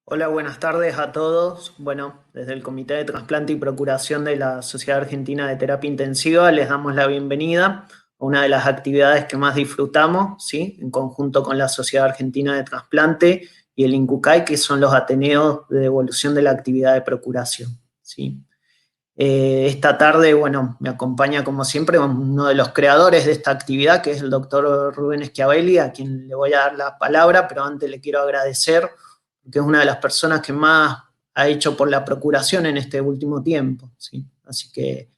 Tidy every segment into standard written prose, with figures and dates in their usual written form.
Hola, buenas tardes a todos. Bueno, desde el Comité de Trasplante y Procuración de la Sociedad Argentina de Terapia Intensiva les damos la bienvenida a una de las actividades que más disfrutamos, ¿sí? En conjunto con la Sociedad Argentina de Trasplante y el INCUCAI, que son los ateneos de devolución de la actividad de procuración, ¿sí? Esta tarde, bueno, me acompaña como siempre uno de los creadores de esta actividad, que es el doctor Rubén Schiavelli, a quien le voy a dar la palabra, pero antes le quiero agradecer, porque es una de las personas que más ha hecho por la procuración en este último tiempo, ¿sí? Así que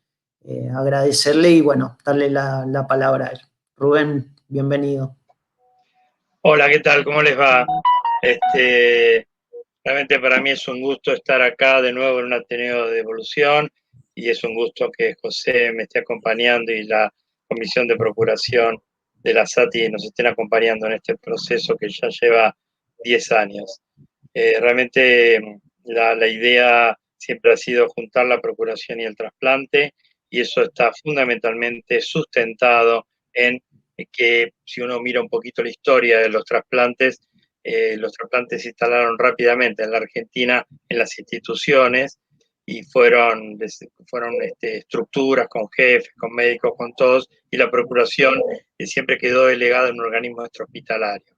agradecerle y, bueno, darle la palabra a él. Rubén, bienvenido. Hola, ¿qué tal? ¿Cómo les va? Este, Realmente para mí es un gusto estar acá de nuevo en un Ateneo de Evolución y es un gusto que José me esté acompañando y la Comisión de Procuración de la SATI nos estén acompañando en este proceso que ya lleva 10 años. Realmente la idea siempre ha sido juntar la procuración y el trasplante y eso está fundamentalmente sustentado en que si uno mira un poquito la historia de los trasplantes se instalaron rápidamente en la Argentina en las instituciones y fueron estructuras con jefes, con médicos, con todos, y la procuración siempre quedó delegada en un organismo extrahospitalario.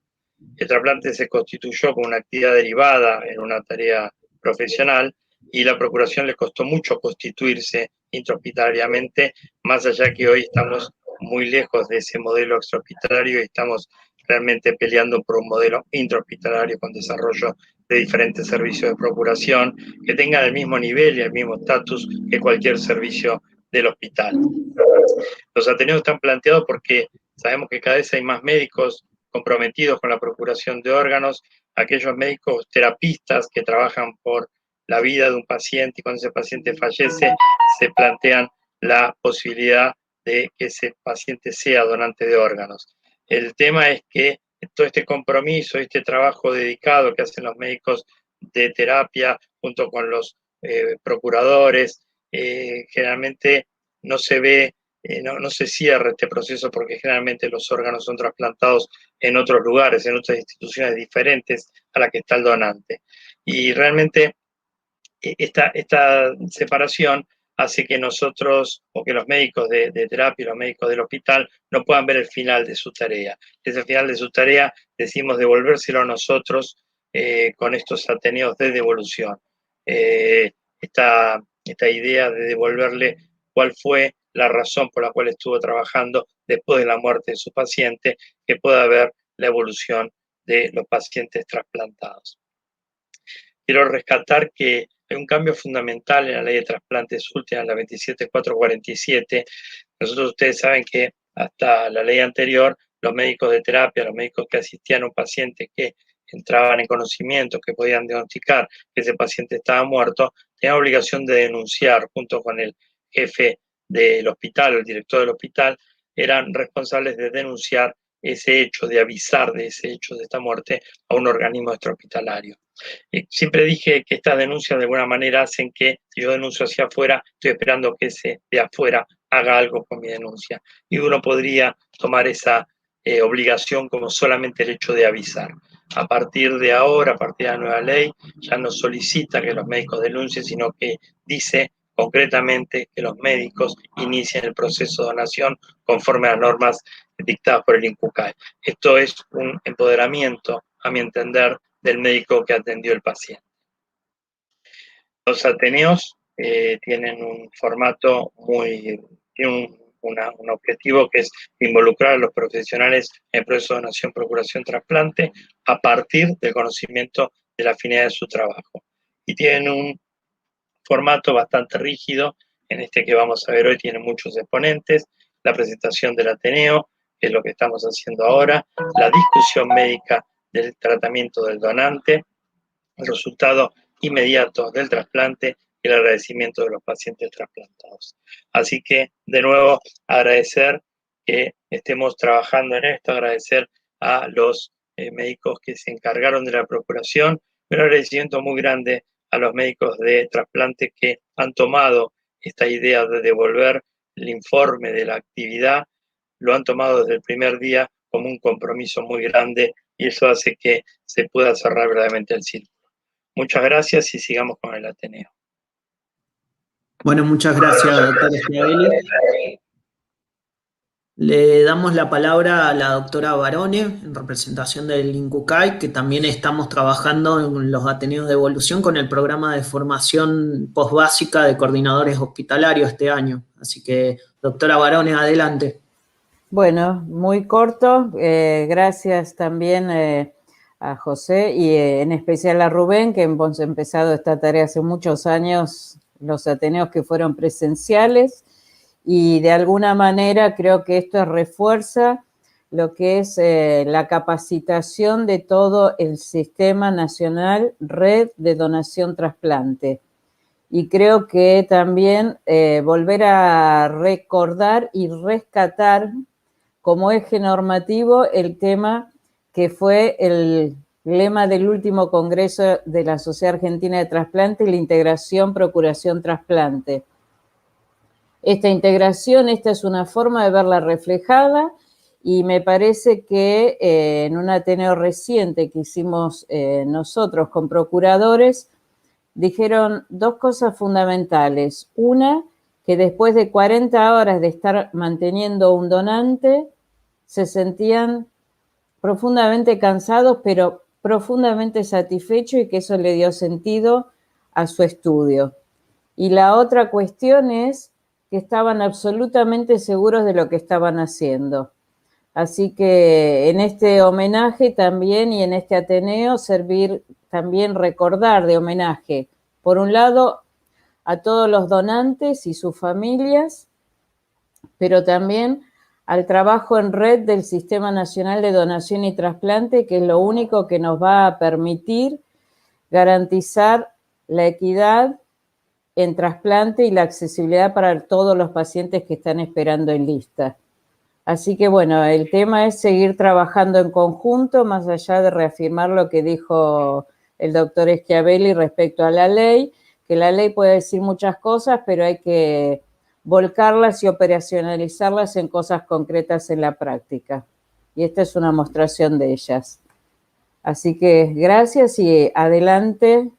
El trasplante se constituyó como una actividad derivada en una tarea profesional y la procuración le costó mucho constituirse intrahospitalariamente, más allá que hoy estamos muy lejos de ese modelo extrahospitalario y estamos realmente peleando por un modelo intrahospitalario con desarrollo de diferentes servicios de procuración que tengan el mismo nivel y el mismo estatus que cualquier servicio del hospital. Los ateneos están planteados porque sabemos que cada vez hay más médicos comprometidos con la procuración de órganos, aquellos médicos terapistas que trabajan por la vida de un paciente y cuando ese paciente fallece se plantean la posibilidad de que ese paciente sea donante de órganos. El tema es que todo este compromiso, este trabajo dedicado que hacen los médicos de terapia junto con los procuradores, generalmente no se ve, no se cierra este proceso porque generalmente los órganos son trasplantados en otros lugares, en otras instituciones diferentes a la que está el donante. Y realmente esta separación hace que nosotros o que los médicos de terapia y los médicos del hospital no puedan ver el final de su tarea. Ese final de su tarea decimos devolvérselo a nosotros con estos ateneos de devolución. Eh, esta idea de devolverle cuál fue la razón por la cual estuvo trabajando después de la muerte de su paciente, que pueda ver la evolución de los pacientes trasplantados. Quiero rescatar que hay un cambio fundamental en la ley de trasplantes última, la 27447. Nosotros, ustedes saben que hasta la ley anterior, los médicos de terapia, los médicos que asistían a un paciente que entraban en conocimiento, que podían diagnosticar que ese paciente estaba muerto, tenían obligación de denunciar junto con el jefe del hospital, el director del hospital, eran responsables de denunciar ese hecho, de avisar de ese hecho de esta muerte a un organismo extrahospitalario. Siempre dije que estas denuncias de alguna manera hacen que si yo denuncio hacia afuera, estoy esperando que ese de afuera haga algo con mi denuncia. Y uno podría tomar esa obligación como solamente el hecho de avisar. A partir de ahora, a partir de la nueva ley, ya no solicita que los médicos denuncien, sino que dice concretamente que los médicos inicien el proceso de donación conforme a las normas dictadas por el INCUCAI. Esto es un empoderamiento, a mi entender, del médico que atendió el paciente. Los ateneos tienen un formato tienen un objetivo que es involucrar a los profesionales en el proceso de donación, procuración, trasplante a partir del conocimiento de la afinidad de su trabajo. Y tienen un formato bastante rígido, en este que vamos a ver hoy tiene muchos exponentes, la presentación del Ateneo, que es lo que estamos haciendo ahora, la discusión médica del tratamiento del donante, el resultado inmediato del trasplante y el agradecimiento de los pacientes trasplantados. Así que, de nuevo, agradecer que estemos trabajando en esto, agradecer a los médicos que se encargaron de la procuración, un agradecimiento muy grande a los médicos de trasplante que han tomado esta idea de devolver el informe de la actividad, lo han tomado desde el primer día como un compromiso muy grande y eso hace que se pueda cerrar verdaderamente el círculo. muchas gracias y sigamos con el Ateneo. Bueno, muchas gracias, doctor Schiavelli. Le damos la palabra a la doctora Barone, en representación del INCUCAI, que también estamos trabajando en los Ateneos de Evolución con el programa de formación posbásica de coordinadores hospitalarios este año. Así que, doctora Barone, adelante. Bueno, muy corto. Gracias también a José y en especial a Rubén, que hemos empezado esta tarea hace muchos años, los Ateneos que fueron presenciales. Y de alguna manera creo que esto refuerza lo que es la capacitación de todo el Sistema Nacional Red de Donación Trasplante. Y creo que también volver a recordar y rescatar como eje normativo el tema que fue el lema del último Congreso de la Sociedad Argentina de Trasplante, la integración, procuración, trasplante. Esta integración, esta es una forma de verla reflejada y me parece que en un Ateneo reciente que hicimos nosotros con procuradores, dijeron dos cosas fundamentales. Una, que después de 40 horas de estar manteniendo un donante, se sentían profundamente cansados, pero profundamente satisfechos y que eso le dio sentido a su estudio. Y la otra cuestión es que estaban absolutamente seguros de lo que estaban haciendo. Así que en este homenaje también y en este Ateneo servir también recordar de homenaje, por un lado, a todos los donantes y sus familias, pero también al trabajo en red del Sistema Nacional de Donación y Trasplante, que es lo único que nos va a permitir garantizar la equidad en trasplante y la accesibilidad para todos los pacientes que están esperando en lista. Así que bueno, el tema es seguir trabajando en conjunto, más allá de reafirmar lo que dijo el doctor Schiavelli respecto a la ley, que la ley puede decir muchas cosas, pero hay que volcarlas y operacionalizarlas en cosas concretas en la práctica. Y esta es una mostración de ellas. Así que gracias y adelante.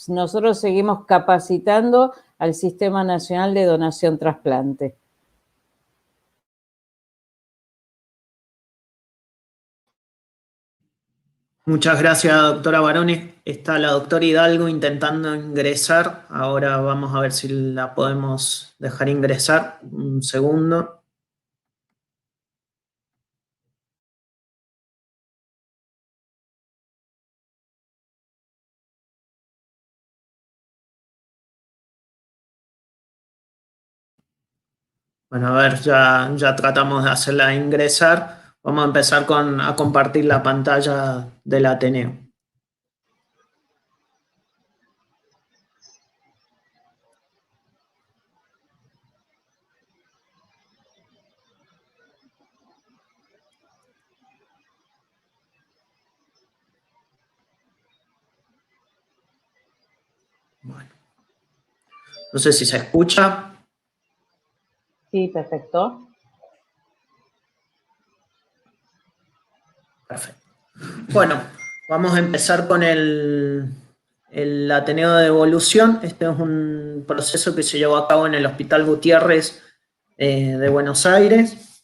Nosotros seguimos capacitando al Sistema Nacional de Donación Trasplante. Muchas gracias, doctora Barone. Está la doctora Hidalgo intentando ingresar. Ahora vamos a ver si la podemos dejar ingresar. Un segundo. Bueno, a ver, ya tratamos de hacerla ingresar. Vamos a empezar a compartir la pantalla del Ateneo. Bueno. No sé si se escucha. Sí, perfecto. Perfecto. Bueno, vamos a empezar con el Ateneo de Evolución. Este es un proceso que se llevó a cabo en el Hospital Gutiérrez de Buenos Aires.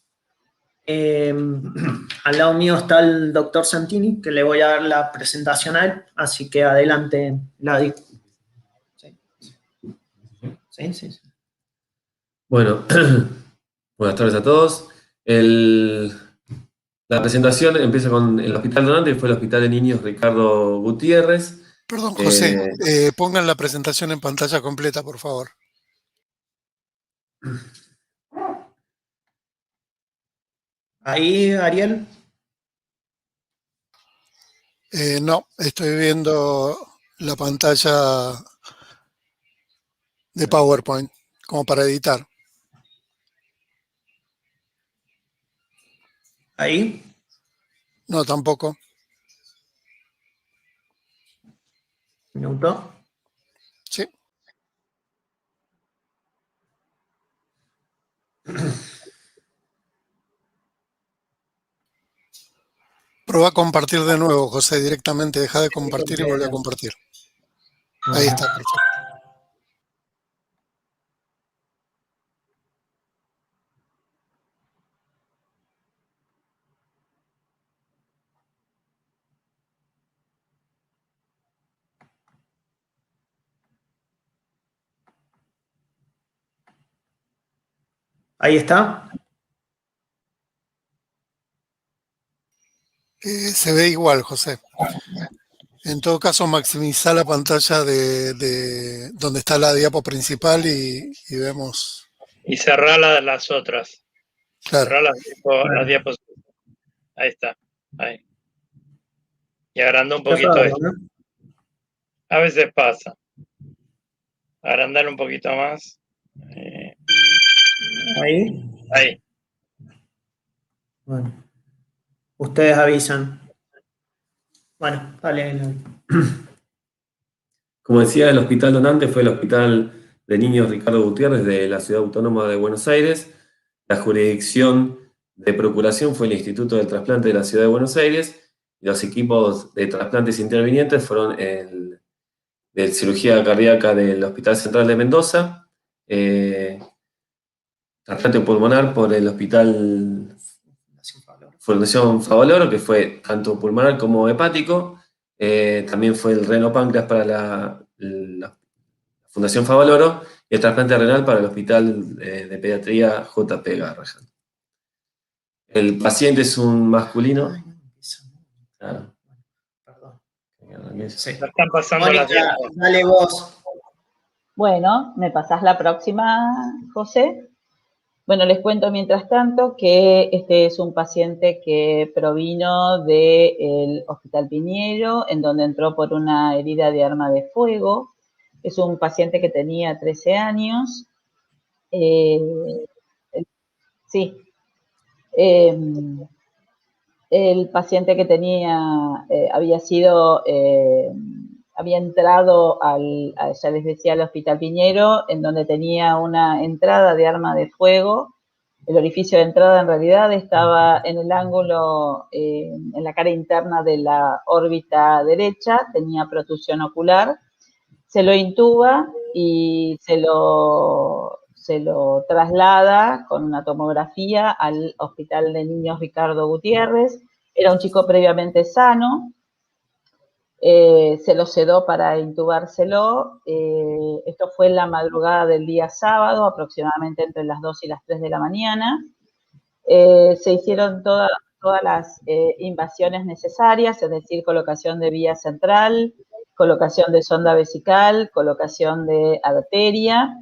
Al lado mío está el doctor Santini, que le voy a dar la presentación a él, así que adelante, Ladi. Sí. Bueno, buenas tardes a todos. La presentación empieza con el Hospital Donante, que fue el Hospital de Niños Ricardo Gutiérrez. Perdón, José, pongan la presentación en pantalla completa, por favor. Ahí, Ariel. No, estoy viendo la pantalla de PowerPoint, como para editar. Ahí. No, tampoco. Minuto. Sí. Prueba a compartir de nuevo, José, directamente. Deja de compartir y vuelve a compartir. Ahí está, perfecto. Ahí está. Se ve igual, José. En todo caso, maximiza la pantalla de donde está la diapo principal y vemos. Y cerrar las otras. Claro. Cerrar las diapositivas. Ahí está. Ahí. Y agranda un poquito esto. ¿No? A veces pasa. Agrandar un poquito más. Ahí. Ahí. Bueno. Ustedes avisan. Bueno, dale. Como decía, el hospital donante fue el Hospital de Niños Ricardo Gutiérrez de la Ciudad Autónoma de Buenos Aires. La jurisdicción de procuración fue el Instituto del Trasplante de la Ciudad de Buenos Aires. Y los equipos de trasplantes intervinientes fueron el de cirugía cardíaca del Hospital Central de Mendoza, trasplante pulmonar por el Hospital Fundación Favaloro, que fue tanto pulmonar como hepático. También fue el renopáncreas para la Fundación Favaloro y el trasplante renal para el Hospital de Pediatría JP Garrahan. El paciente es un masculino. Claro. Perdón. Sí. Están pasando Mónica, las diapositivas. dale vos. Bueno, ¿me pasás la próxima, José? Bueno, les cuento mientras tanto que este es un paciente que provino del Hospital Piñero, en donde entró por una herida de arma de fuego. Es un paciente que tenía 13 años. Sí. El paciente que tenía había entrado ya les decía, al Hospital Piñero, en donde tenía una entrada de arma de fuego. El orificio de entrada en realidad estaba en el ángulo, en la cara interna de la órbita derecha, tenía protusión ocular. Se lo intuba y se lo traslada con una tomografía al Hospital de Niños Ricardo Gutiérrez. Era un chico previamente sano. Se lo sedó para intubárselo. Esto fue en la madrugada del día sábado, aproximadamente entre las 2 y las 3 de la mañana. Se hicieron todas las invasiones necesarias, es decir, colocación de vía central, colocación de sonda vesical, colocación de arteria.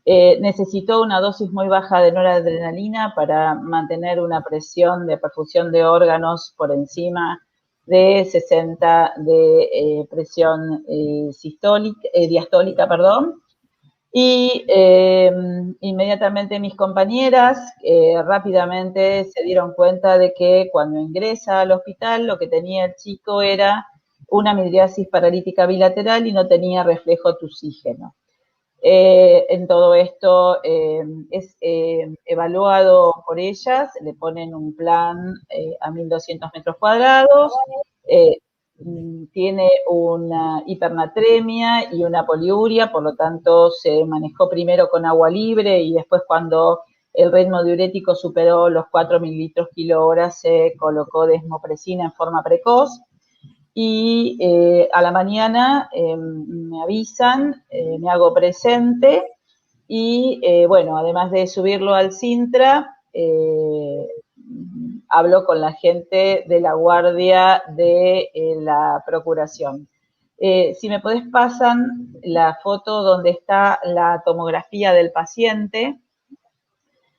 Necesitó una dosis muy baja de noradrenalina para mantener una presión de perfusión de órganos por encima de 60 de presión diastólica, perdón. Y inmediatamente mis compañeras rápidamente se dieron cuenta de que cuando ingresa al hospital lo que tenía el chico era una midriasis paralítica bilateral y no tenía reflejo tusígeno. En todo esto es evaluado por ellas, le ponen un plan a 1.200 metros cuadrados, tiene una hipernatremia y una poliuria, por lo tanto se manejó primero con agua libre y después cuando el ritmo diurético superó los 4 mililitros kilo hora se colocó desmopresina en forma precoz. Y a la mañana me avisan, me hago presente y bueno, además de subirlo al Sintra, hablo con la gente de la guardia de la procuración. Si me podés pasan la foto donde está la tomografía del paciente,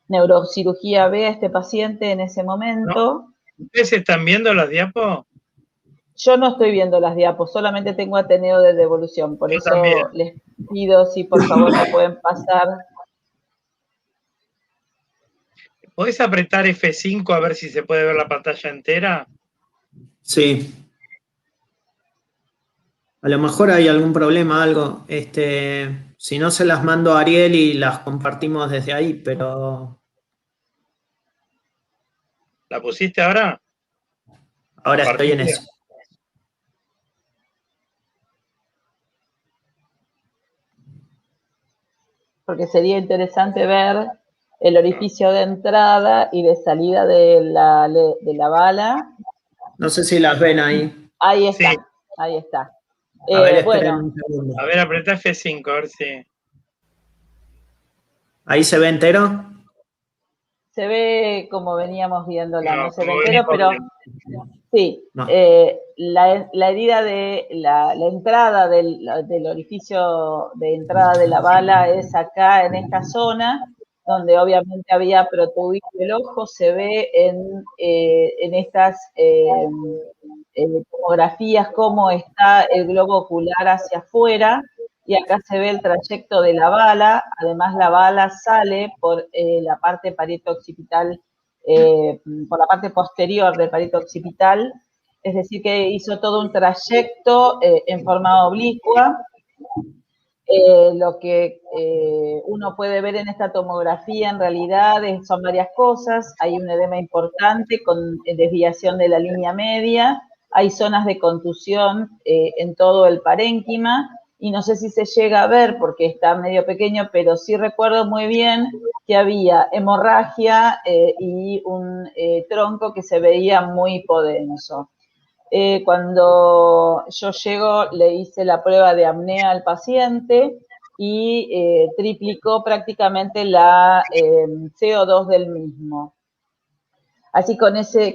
neurocirugía ve a este paciente en ese momento. ¿No? ¿Ustedes están viendo las diapos? Yo no estoy viendo las diapos, solamente tengo Ateneo de devolución, por Yo eso también. les pido si por favor me pueden pasar. ¿Podés apretar F5 a ver si se puede ver la pantalla entera? Sí. A lo mejor hay algún problema, algo. Si no, se las mando a Ariel y las compartimos desde ahí, pero ¿La pusiste ahora? ahora estoy en eso. porque sería interesante ver el orificio de entrada y de salida de la bala. No sé si las ven ahí. Ahí está, Sí. ahí está. A ver, esperen Bueno, un segundo. A ver, apretá F5, a ver si... ¿Ahí se ve entero? se ve como veníamos viéndola, no se ve como entero, pero venimos sí, No. la herida de la entrada del orificio de entrada de la bala es acá en esta zona, donde obviamente había protruido el ojo, se ve en estas tomografías cómo está el globo ocular hacia afuera, y acá se ve el trayecto de la bala. Además la bala sale por la parte parieto-occipital, por la parte posterior del parieto-occipital, es decir que hizo todo un trayecto en forma oblicua. Lo que uno puede ver en esta tomografía en realidad son varias cosas. Hay un edema importante con desviación de la línea media, hay zonas de contusión en todo el parénquima, y no sé si se llega a ver porque está medio pequeño, pero sí recuerdo muy bien que había hemorragia y un tronco que se veía muy hipodenso. Cuando yo llego, le hice la prueba de apnea al paciente y triplicó prácticamente la CO2 del mismo. Así con ese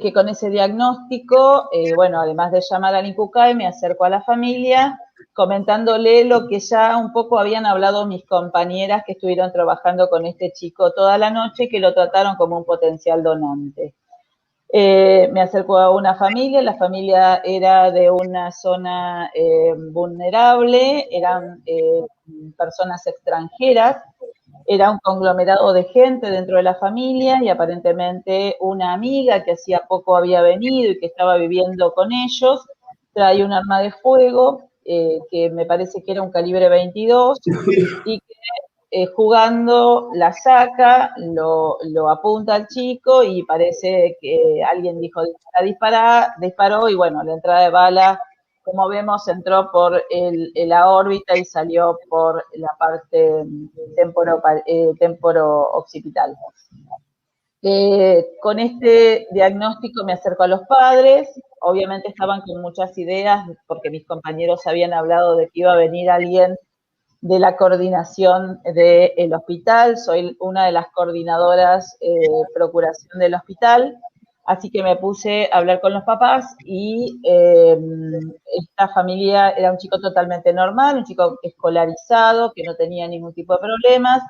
diagnóstico, bueno, además de llamar al INCUCAI, me acerco a la familia comentándole lo que ya un poco habían hablado mis compañeras que estuvieron trabajando con este chico toda la noche, que lo trataron como un potencial donante. Me acerco a una familia, la familia era de una zona vulnerable, eran personas extranjeras, era un conglomerado de gente dentro de la familia, y aparentemente una amiga que hacía poco había venido y que estaba viviendo con ellos, trae un arma de fuego que me parece que era un calibre 22, y que jugando la saca, lo apunta al chico y parece que alguien dijo disparó, y bueno, la entrada de bala, como vemos, entró por la órbita y salió por la parte temporo-occipital. Con este diagnóstico me acerco a los padres. Obviamente estaban con muchas ideas porque mis compañeros habían hablado de que iba a venir alguien de la coordinación del hospital. Soy una de las coordinadoras procuración del hospital, así que me puse a hablar con los papás y esta familia era un chico totalmente normal, un chico escolarizado, que no tenía ningún tipo de problemas.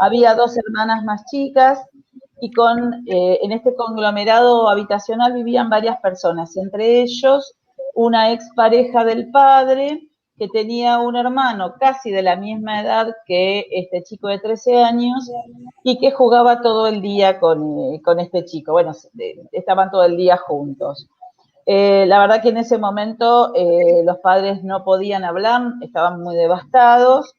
Había 2 hermanas más chicas y en este conglomerado habitacional vivían varias personas, entre ellos una expareja del padre, que tenía un hermano casi de la misma edad que este chico de 13 años y que jugaba todo el día con este chico. Bueno, estaban todo el día juntos. La verdad que en ese momento los padres no podían hablar, estaban muy devastados,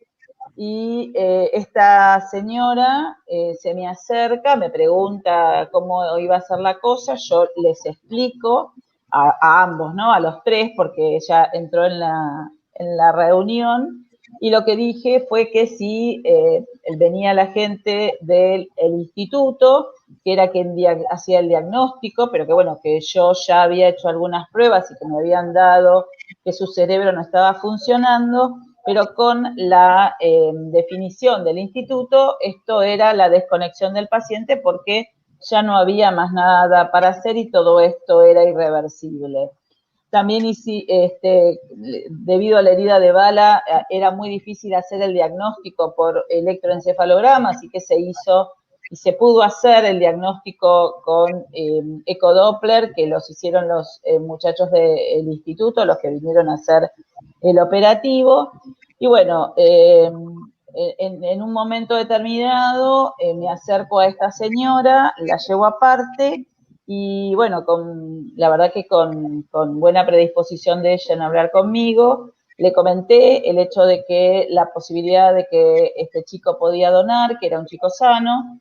y esta señora se me acerca, me pregunta cómo iba a ser la cosa, yo les explico a ambos, ¿no? A los 3, porque ella entró en la reunión, y lo que dije fue que si venía la gente del instituto, que era quien hacía el diagnóstico, pero que bueno, que yo ya había hecho algunas pruebas y que me habían dado que su cerebro no estaba funcionando, pero con la definición del instituto, esto era la desconexión del paciente porque ya no había más nada para hacer y todo esto era irreversible. También debido a la herida de bala, era muy difícil hacer el diagnóstico por electroencefalograma, así que se hizo y se pudo hacer el diagnóstico con ecodoppler, que los hicieron los muchachos del instituto, los que vinieron a hacer el operativo. Y bueno, en un momento determinado me acerco a esta señora, la llevo aparte, y bueno, la verdad que con buena predisposición de ella en hablar conmigo, le comenté el hecho de que la posibilidad de que este chico podía donar, que era un chico sano,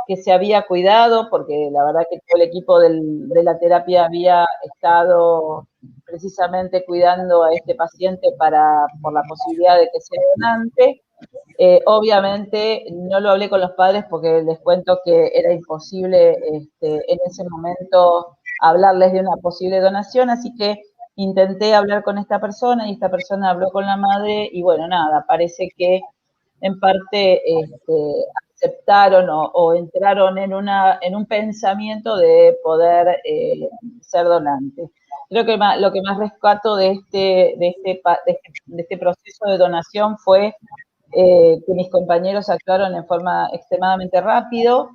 que se había cuidado, porque la verdad que todo el equipo de la terapia había estado precisamente cuidando a este paciente por la posibilidad de que sea donante. Obviamente no lo hablé con los padres porque les cuento que era imposible en ese momento hablarles de una posible donación, así que intenté hablar con esta persona y esta persona habló con la madre y bueno, nada, parece que en parte aceptaron o entraron en un pensamiento de poder ser donantes. Creo que lo que más rescato de este proceso de donación fue que mis compañeros actuaron en forma extremadamente rápido,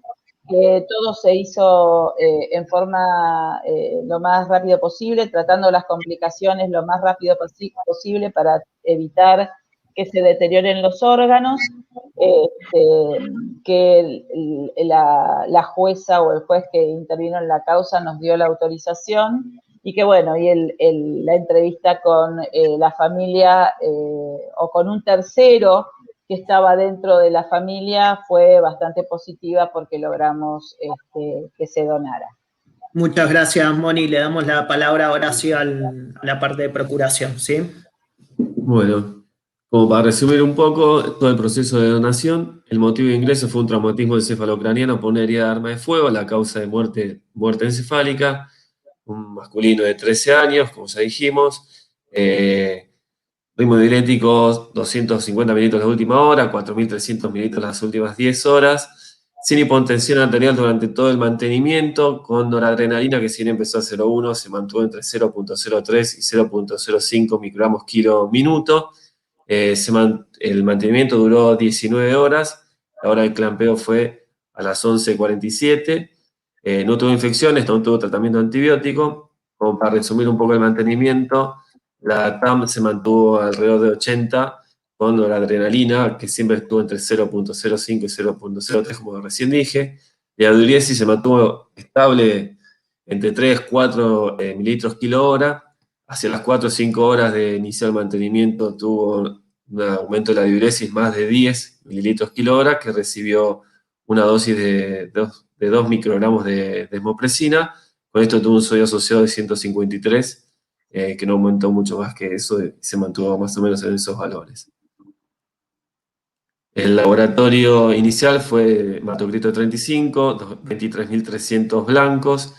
que todo se hizo en forma lo más rápido posible, tratando las complicaciones lo más rápido posible para evitar que se deterioren los órganos, que la jueza o el juez que intervino en la causa nos dio la autorización y que bueno, y la entrevista con la familia o con un tercero que estaba dentro de la familia fue bastante positiva porque logramos que se donara. Muchas gracias, Moni. Le damos la palabra ahora sí a la parte de procuración, ¿sí? Bueno, como para resumir un poco todo el proceso de donación, el motivo de ingreso fue un traumatismo encefalocraniano por una herida de arma de fuego, la causa de muerte encefálica, un masculino de 13 años, como ya dijimos, ritmo diurético 250 mililitros la última hora, 4.300 mililitros las últimas 10 horas, sin hipotensión arterial durante todo el mantenimiento, con noradrenalina que si bien empezó a 0,1, se mantuvo entre 0,03 y 0,05 microgramos kilo minuto. El mantenimiento duró 19 horas, la hora del clampeo fue a las 11:47, no tuvo infecciones, no tuvo tratamiento antibiótico. Como para resumir un poco el mantenimiento, la TAM se mantuvo alrededor de 80 con la adrenalina, que siempre estuvo entre 0,05 y 0,03, como recién dije. La diuresis se mantuvo estable entre 3-4 mililitros kilo hora. Hacia las 4 o 5 horas de iniciar el mantenimiento tuvo un aumento de la diuresis más de 10 mililitros kilo hora, que recibió una dosis de 2 microgramos de desmopresina. Con esto tuvo un sodio asociado de 153, que no aumentó mucho más que eso y se mantuvo más o menos en esos valores. El laboratorio inicial fue hematocrito 35, 23.300 blancos,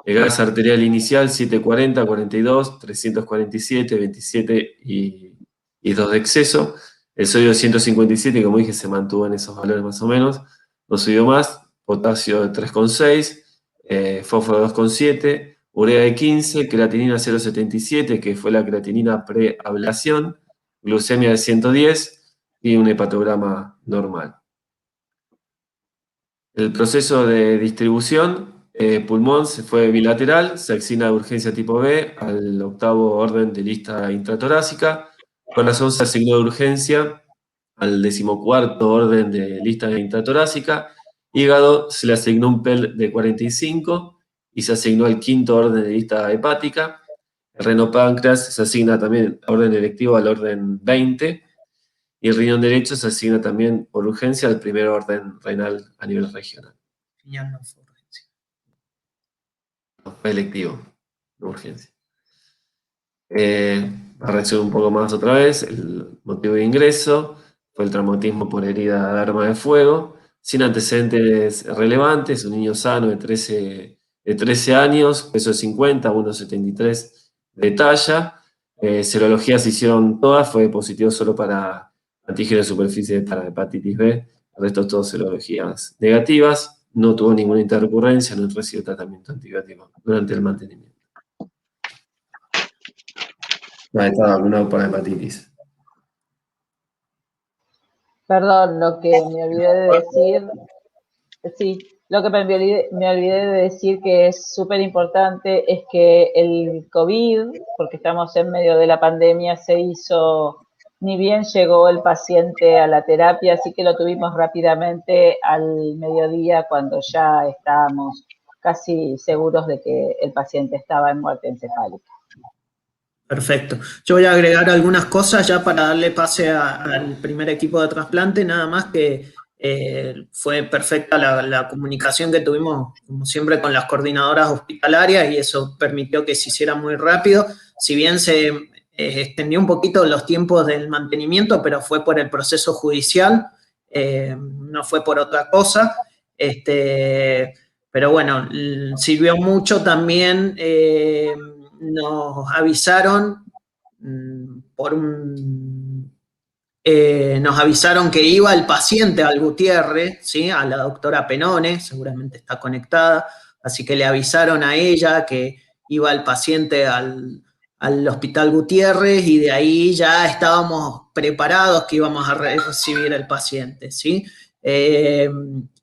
el gas arterial inicial 740, 42, 347, 27 y 2 de exceso. El sodio 157, como dije, se mantuvo en esos valores más o menos, no subió más. Potasio de 3,6, fósforo 2,7, urea de 15, creatinina 0,77, que fue la creatinina preablación, glucemia de 110 y un hepatograma normal. El proceso de distribución, pulmón se fue bilateral, se asigna de urgencia tipo B al 8º orden de lista intratorácica, corazón se asignó de urgencia al 14º orden de lista intratorácica, hígado se le asignó un PEL de 45 y se asignó al 5º orden de lista hepática. El renopáncreas se asigna también a orden electivo al orden 20 y el riñón derecho se asigna también por urgencia al 1º orden renal a nivel regional. No fue urgencia. No, fue electivo, no urgencia. Para resumir un poco más otra vez, el motivo de ingreso fue el traumatismo por herida de arma de fuego, sin antecedentes relevantes, un niño sano de 13 años, peso de 50, 1,73 de talla. Serologías se hicieron todas, fue positivo solo para antígeno de superficie para hepatitis B, el resto todas serologías negativas, no tuvo ninguna interrecurrencia, no recibió tratamiento antibiótico durante el mantenimiento. Estaba vacunado para hepatitis. Perdón, lo que me olvidé de decir, sí, lo que me olvidé de decir que es súper importante es que el COVID, porque estamos en medio de la pandemia, se hizo, ni bien llegó el paciente a la terapia, así que lo tuvimos rápidamente al mediodía cuando ya estábamos casi seguros de que el paciente estaba en muerte encefálica. Perfecto. Yo voy a agregar algunas cosas ya para darle pase al primer equipo de trasplante, nada más que fue perfecta la comunicación que tuvimos, como siempre, con las coordinadoras hospitalarias y eso permitió que se hiciera muy rápido. Si bien se extendió un poquito los tiempos del mantenimiento, pero fue por el proceso judicial. no fue por otra cosa, pero bueno, sirvió mucho también, nos avisaron nos avisaron que iba el paciente al Gutiérrez, ¿sí? A la doctora Penone, seguramente está conectada, así que le avisaron a ella que iba el paciente al Hospital Gutiérrez y de ahí ya estábamos preparados que íbamos a recibir el paciente, ¿sí?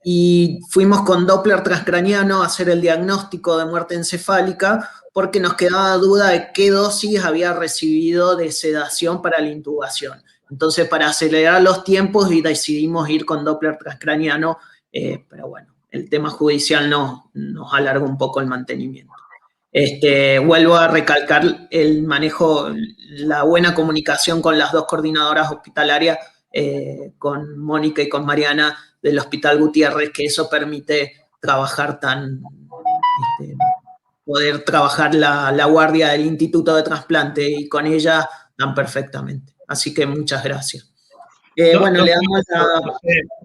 Y fuimos con Doppler transcraniano a hacer el diagnóstico de muerte encefálica porque nos quedaba duda de qué dosis había recibido de sedación para la intubación. Entonces, para acelerar los tiempos y decidimos ir con Doppler transcraniano, pero bueno, el tema judicial nos alargó un poco el mantenimiento. Vuelvo a recalcar el manejo, la buena comunicación con las dos coordinadoras hospitalarias, con Mónica y con Mariana del Hospital Gutiérrez, que eso permite trabajar poder trabajar la guardia del Instituto de Trasplante y con ella tan perfectamente. Así que muchas gracias. Bueno, le damos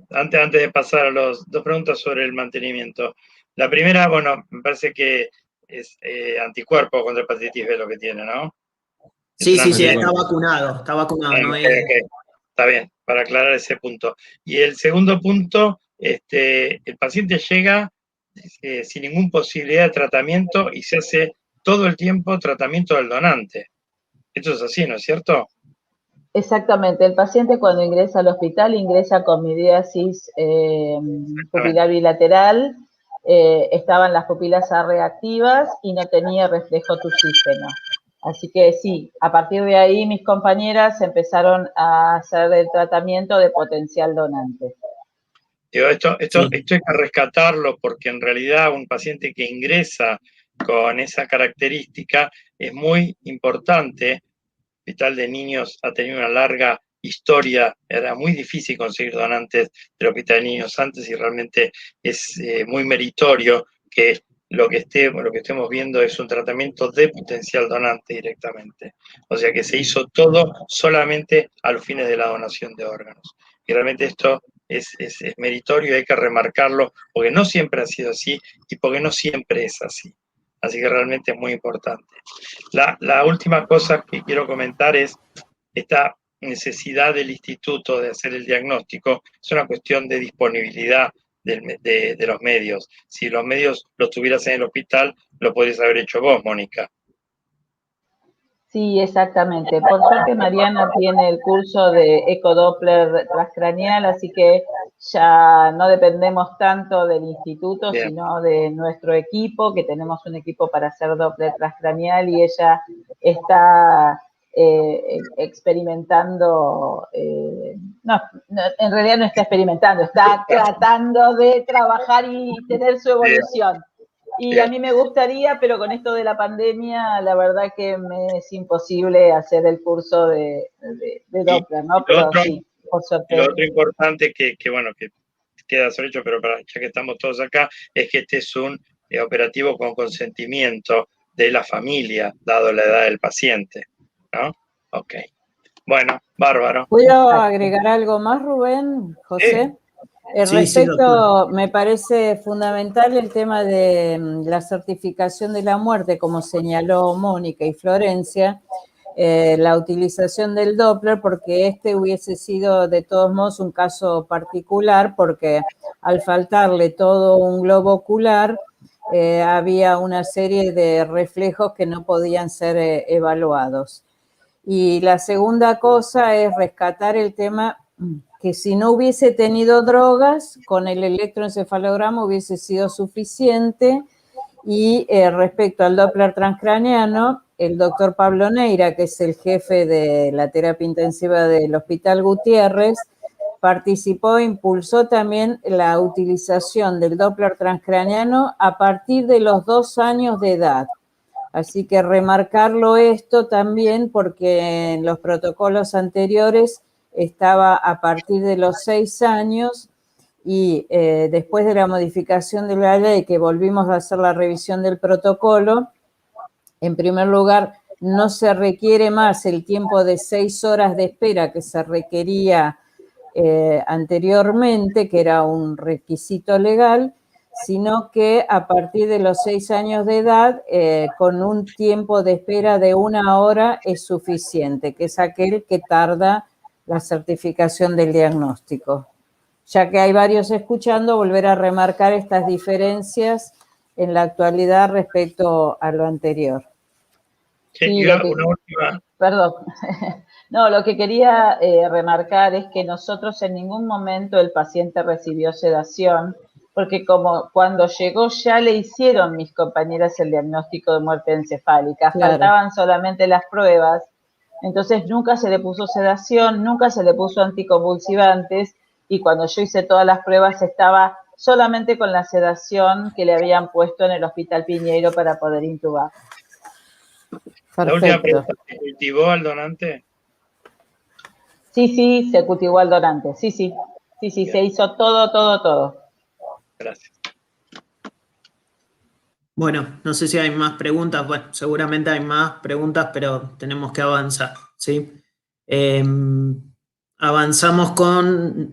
antes de pasar a dos preguntas sobre el mantenimiento. La primera, bueno, me parece que es anticuerpo contra hepatitis B lo que tiene, ¿no? Sí, está vacunado, no es... Está bien, para aclarar ese punto. Y el segundo punto, el paciente llega sin ninguna posibilidad de tratamiento y se hace todo el tiempo tratamiento del donante. Esto es así, ¿no es cierto? Exactamente. El paciente cuando ingresa al hospital ingresa con midriasis pupilar bilateral, estaban las pupilas A reactivas y no tenía reflejo tuxígeno. Así que sí, a partir de ahí mis compañeras empezaron a hacer el tratamiento de potencial donante. Esto hay que rescatarlo porque en realidad un paciente que ingresa con esa característica es muy importante. El Hospital de Niños ha tenido una larga historia, era muy difícil conseguir donantes del Hospital de Niños antes y realmente es muy meritorio que lo que estemos viendo es un tratamiento de potencial donante directamente. O sea que se hizo todo solamente a los fines de la donación de órganos. Y realmente esto es meritorio y hay que remarcarlo porque no siempre ha sido así y porque no siempre es así. Así que realmente es muy importante. La última cosa que quiero comentar es esta necesidad del instituto de hacer el diagnóstico. Es una cuestión de disponibilidad de los medios. Si los medios los tuvieras en el hospital, lo podrías haber hecho vos, Mónica. Sí, exactamente. Por suerte Mariana tiene el curso de ecodoppler transcranial, así que ya no dependemos tanto del instituto, Bien, sino de nuestro equipo, que tenemos un equipo para hacer doppler transcranial y ella está experimentando, no, en realidad no está experimentando, está tratando de trabajar y tener su evolución. Y a mí me gustaría, pero con esto de la pandemia, la verdad que me es imposible hacer el curso de Doppler, ¿no? Pero sí, por suerte. Lo otro importante que queda sobre hecho, pero ya que estamos todos acá, es que este es un operativo con consentimiento de la familia, dado la edad del paciente, ¿no? Ok. Bueno, bárbaro. ¿Puedo agregar algo más, Rubén, José? Respecto, me parece fundamental el tema de la certificación de la muerte, como señaló Mónica y Florencia, la utilización del Doppler, porque hubiese sido de todos modos un caso particular, porque al faltarle todo un globo ocular, había una serie de reflejos que no podían ser evaluados. Y la segunda cosa es rescatar el tema que si no hubiese tenido drogas, con el electroencefalograma hubiese sido suficiente. Y respecto al Doppler transcraniano, el doctor Pablo Neira, que es el jefe de la terapia intensiva del Hospital Gutiérrez, participó e impulsó también la utilización del Doppler transcraniano a partir de los 2 años de edad. Así que remarcarlo esto también porque en los protocolos anteriores estaba a partir de los 6 años y después de la modificación de la ley que volvimos a hacer la revisión del protocolo, en primer lugar no se requiere más el tiempo de 6 horas de espera que se requería anteriormente, que era un requisito legal, sino que a partir de los 6 años de edad, con un tiempo de espera de 1 hora es suficiente, que es aquel que tarda la certificación del diagnóstico. Ya que hay varios escuchando, volver a remarcar estas diferencias en la actualidad respecto a lo anterior. Sí, una última. Perdón. No, lo que quería remarcar es que nosotros en ningún momento el paciente recibió sedación, porque como cuando llegó ya le hicieron mis compañeras el diagnóstico de muerte encefálica, claro, faltaban solamente las pruebas, entonces nunca se le puso sedación, nunca se le puso anticonvulsivantes, y cuando yo hice todas las pruebas estaba solamente con la sedación que le habían puesto en el Hospital Piñeiro para poder intubar. La última pregunta, ¿se cultivó al donante? Sí, se cultivó al donante, sí, se hizo todo. Gracias. Bueno, no sé si hay más preguntas. Bueno, seguramente hay más preguntas, pero tenemos que avanzar, ¿sí? Avanzamos con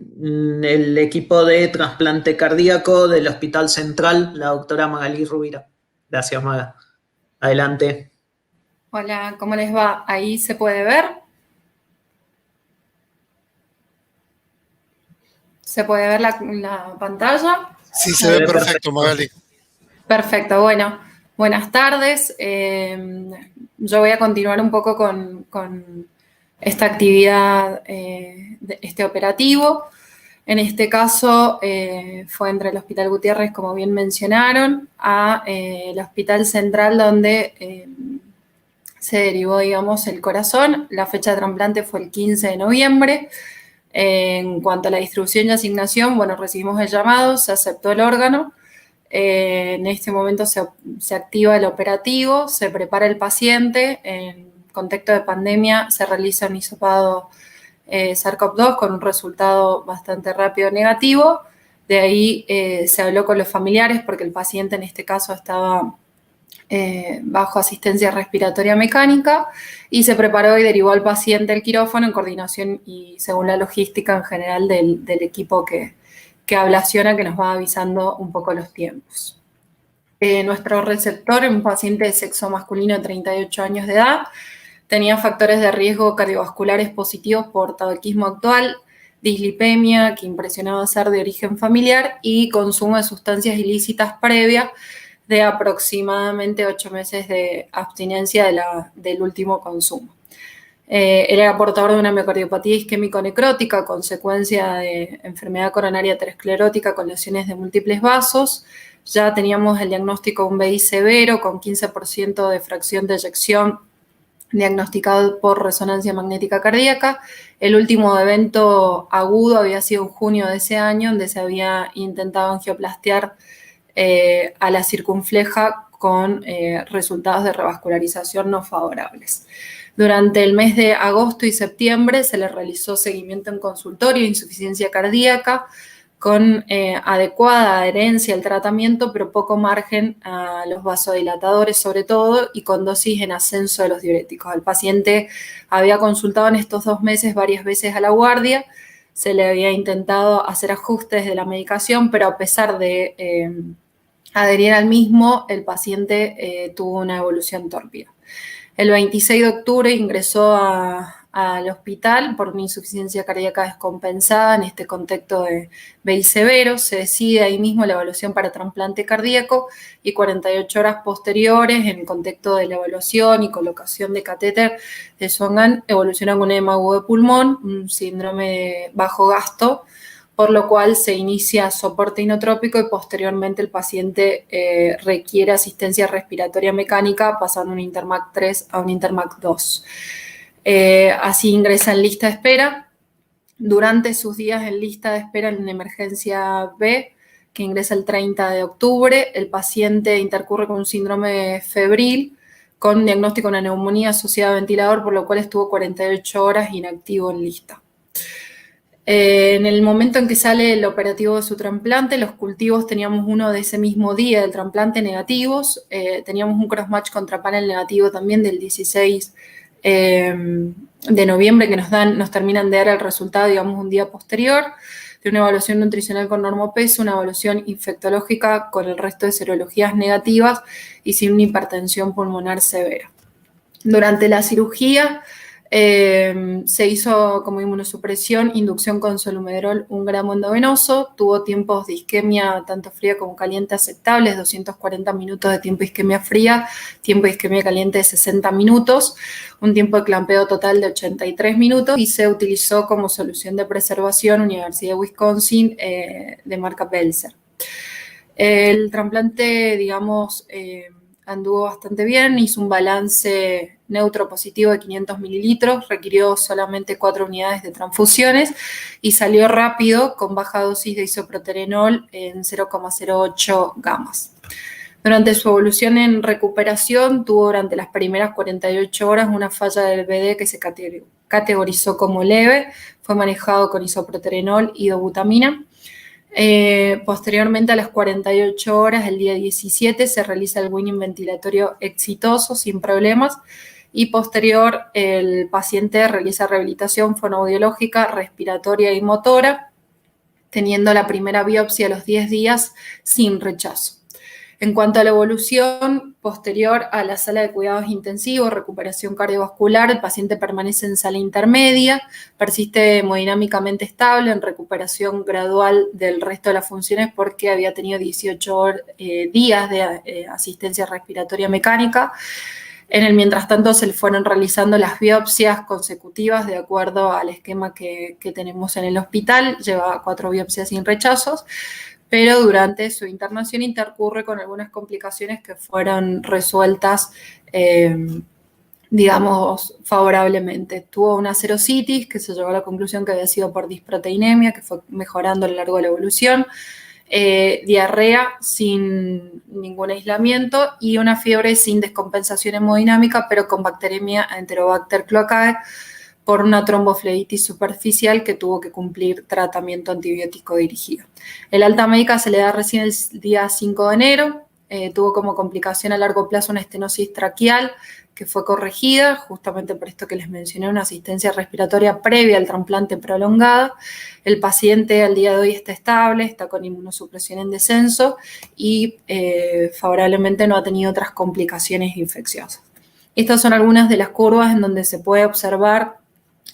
el equipo de trasplante cardíaco del Hospital Central, la doctora Magalí Rubira. Gracias, Maga. Adelante. Hola, ¿cómo les va? ¿Ahí se puede ver? ¿Se puede ver la pantalla? Sí, se ve perfecto, Magali. Perfecto, bueno, buenas tardes. Yo voy a continuar un poco con esta actividad, este operativo. En este caso fue entre el Hospital Gutiérrez, como bien mencionaron, a el Hospital Central, donde se derivó, digamos, el corazón. La fecha de trasplante fue el 15 de noviembre. En cuanto a la distribución y asignación, bueno, recibimos el llamado, se aceptó el órgano. En este momento se activa el operativo, se prepara el paciente. En contexto de pandemia se realiza un hisopado SARS-CoV-2 con un resultado bastante rápido negativo. De ahí se habló con los familiares porque el paciente en este caso estaba bajo asistencia respiratoria mecánica, y se preparó y derivó al paciente al quirófano en coordinación y según la logística en general del equipo que ablaciona, que nos va avisando un poco los tiempos. Nuestro receptor, un paciente de sexo masculino de 38 años de edad, tenía factores de riesgo cardiovasculares positivos por tabaquismo actual, dislipemia, que impresionaba ser de origen familiar, y consumo de sustancias ilícitas previa de aproximadamente 8 meses de abstinencia del último consumo. Él era portador de una miocardiopatía isquémico-necrótica, consecuencia de enfermedad coronaria aterosclerótica con lesiones de múltiples vasos. Ya teníamos el diagnóstico de un BI severo con 15% de fracción de eyección diagnosticado por resonancia magnética cardíaca. El último evento agudo había sido en junio de ese año, donde se había intentado angioplastiar a la circunfleja con resultados de revascularización no favorables. Durante el mes de agosto y septiembre se le realizó seguimiento en consultorio de insuficiencia cardíaca con adecuada adherencia al tratamiento, pero poco margen a los vasodilatadores sobre todo, y con dosis en ascenso de los diuréticos. El paciente había consultado en estos 2 meses varias veces a la guardia, se le había intentado hacer ajustes de la medicación, pero a pesar de adherir al mismo, el paciente tuvo una evolución tórpida. El 26 de octubre ingresó al hospital por una insuficiencia cardíaca descompensada en este contexto de BI severo. Se decide ahí mismo la evaluación para trasplante cardíaco, y 48 horas posteriores, en contexto de la evaluación y colocación de catéter de Swan-Ganz, evoluciona con un edema agudo de pulmón, un síndrome de bajo gasto, por lo cual se inicia soporte inotrópico y posteriormente el paciente requiere asistencia respiratoria mecánica, pasando un Intermac 3 a un Intermac 2. Así ingresa en lista de espera. Durante sus días en lista de espera en emergencia B, que ingresa el 30 de octubre, el paciente intercurre con un síndrome febril con diagnóstico de una neumonía asociada a ventilador, por lo cual estuvo 48 horas inactivo en lista. En el momento en que sale el operativo de su trasplante, los cultivos teníamos uno de ese mismo día del trasplante negativos, teníamos un crossmatch contra panel negativo también del 16 de noviembre que nos terminan de dar el resultado, digamos, un día posterior, de una evaluación nutricional con normopeso, una evaluación infectológica con el resto de serologías negativas y sin una hipertensión pulmonar severa. Durante la cirugía se hizo como inmunosupresión, inducción con solumedrol 1 gramo endovenoso, tuvo tiempos de isquemia tanto fría como caliente aceptables, 240 minutos de tiempo de isquemia fría, tiempo de isquemia caliente de 60 minutos, un tiempo de clampeo total de 83 minutos y se utilizó como solución de preservación Universidad de Wisconsin de marca Belzer. El trasplante, digamos, anduvo bastante bien, hizo un balance neutro positivo de 500 mililitros, requirió solamente 4 unidades de transfusiones y salió rápido con baja dosis de isoproterenol en 0,08 gamas. Durante su evolución en recuperación, tuvo durante las primeras 48 horas una falla del BD que se categorizó como leve, fue manejado con isoproterenol y dobutamina. Posteriormente, a las 48 horas del día 17, se realiza el weaning ventilatorio exitoso, sin problemas, y posterior el paciente realiza rehabilitación fonoaudiológica, respiratoria y motora, teniendo la primera biopsia a los 10 días sin rechazo. En cuanto a la evolución posterior a la sala de cuidados intensivos, recuperación cardiovascular, el paciente permanece en sala intermedia, persiste hemodinámicamente estable, en recuperación gradual del resto de las funciones porque había tenido 18 días de asistencia respiratoria mecánica. En el mientras tanto se le fueron realizando las biopsias consecutivas de acuerdo al esquema que tenemos en el hospital, lleva 4 biopsias sin rechazos, pero durante su internación intercurre con algunas complicaciones que fueron resueltas, digamos, favorablemente. Tuvo una serositis que se llegó a la conclusión que había sido por disproteinemia, que fue mejorando a lo largo de la evolución, diarrea sin ningún aislamiento y una fiebre sin descompensación hemodinámica, pero con bacteremia Enterobacter cloacae, por una tromboflebitis superficial que tuvo que cumplir tratamiento antibiótico dirigido. El alta médica se le da recién el día 5 de enero, tuvo como complicación a largo plazo una estenosis traqueal que fue corregida, justamente por esto que les mencioné, una asistencia respiratoria previa al trasplante prolongada. El paciente al día de hoy está estable, está con inmunosupresión en descenso y favorablemente no ha tenido otras complicaciones infecciosas. Estas son algunas de las curvas en donde se puede observar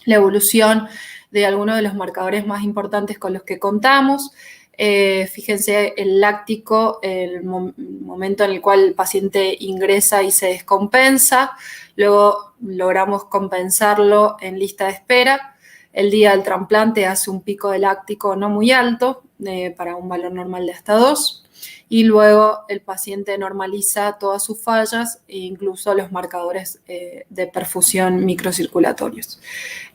la evolución de algunos de los marcadores más importantes con los que contamos. Fíjense el láctico, el momento en el cual el paciente ingresa y se descompensa, luego logramos compensarlo en lista de espera. El día del trasplante hace un pico de láctico no muy alto, para un valor normal de hasta 2, y luego el paciente normaliza todas sus fallas e incluso los marcadores de perfusión microcirculatorios.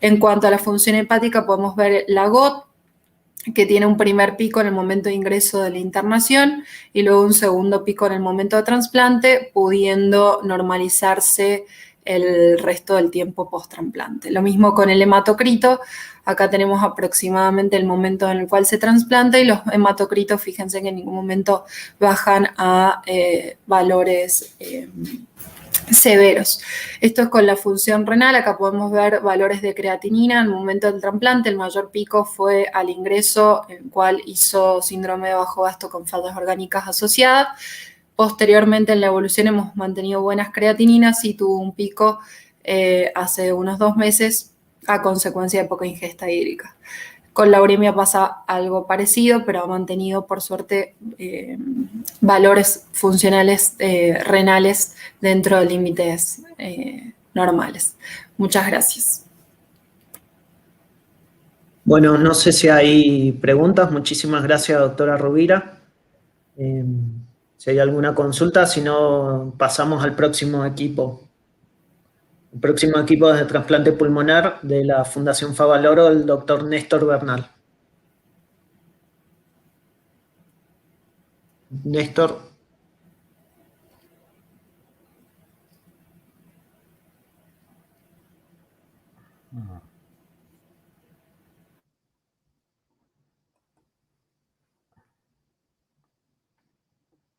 En cuanto a la función hepática, podemos ver la GOT, que tiene un primer pico en el momento de ingreso de la internación y luego un segundo pico en el momento de trasplante, pudiendo normalizarse el resto del tiempo post-trasplante. Lo mismo con el hematocrito. Acá tenemos aproximadamente el momento en el cual se trasplanta y los hematocritos, fíjense que en ningún momento bajan a valores severos. Esto es con la función renal. Acá podemos ver valores de creatinina en el momento del trasplante. El mayor pico fue al ingreso, el cual hizo síndrome de bajo gasto con faltas orgánicas asociadas. Posteriormente en la evolución hemos mantenido buenas creatininas y tuvo un pico hace unos 2 meses a consecuencia de poca ingesta hídrica. Con la uremia pasa algo parecido, pero ha mantenido, por suerte, valores funcionales renales dentro de límites normales. Muchas gracias. Bueno, no sé si hay preguntas. Muchísimas gracias, doctora Rovira. Si hay alguna consulta, si no, pasamos al próximo equipo. El próximo equipo es de trasplante pulmonar de la Fundación Favaloro, el doctor Néstor Bernal. Néstor.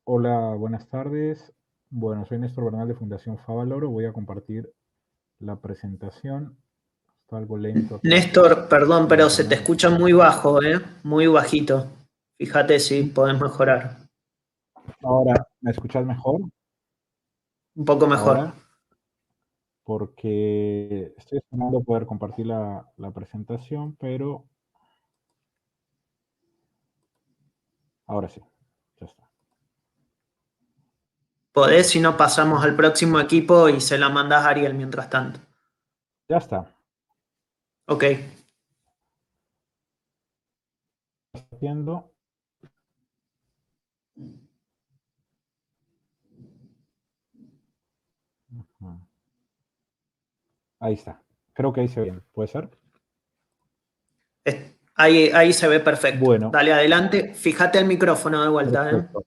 Hola, buenas tardes. Bueno, soy Néstor Bernal de Fundación Favaloro. Voy a compartir la presentación. Está algo lento. Néstor, perdón, pero se te escucha muy bajo, muy bajito. Fíjate si podés mejorar. Ahora, ¿me escuchas mejor? Un poco mejor. Ahora, porque estoy esperando poder compartir la presentación, pero ahora sí, ya está. Podés, si no pasamos al próximo equipo y se la mandás a Ariel mientras tanto. Ya está. Ok. Haciendo. Ahí está. Creo que ahí se ve bien. ¿Puede ser? Ahí se ve perfecto. Bueno. Dale adelante. Fíjate el micrófono de vuelta. Perfecto.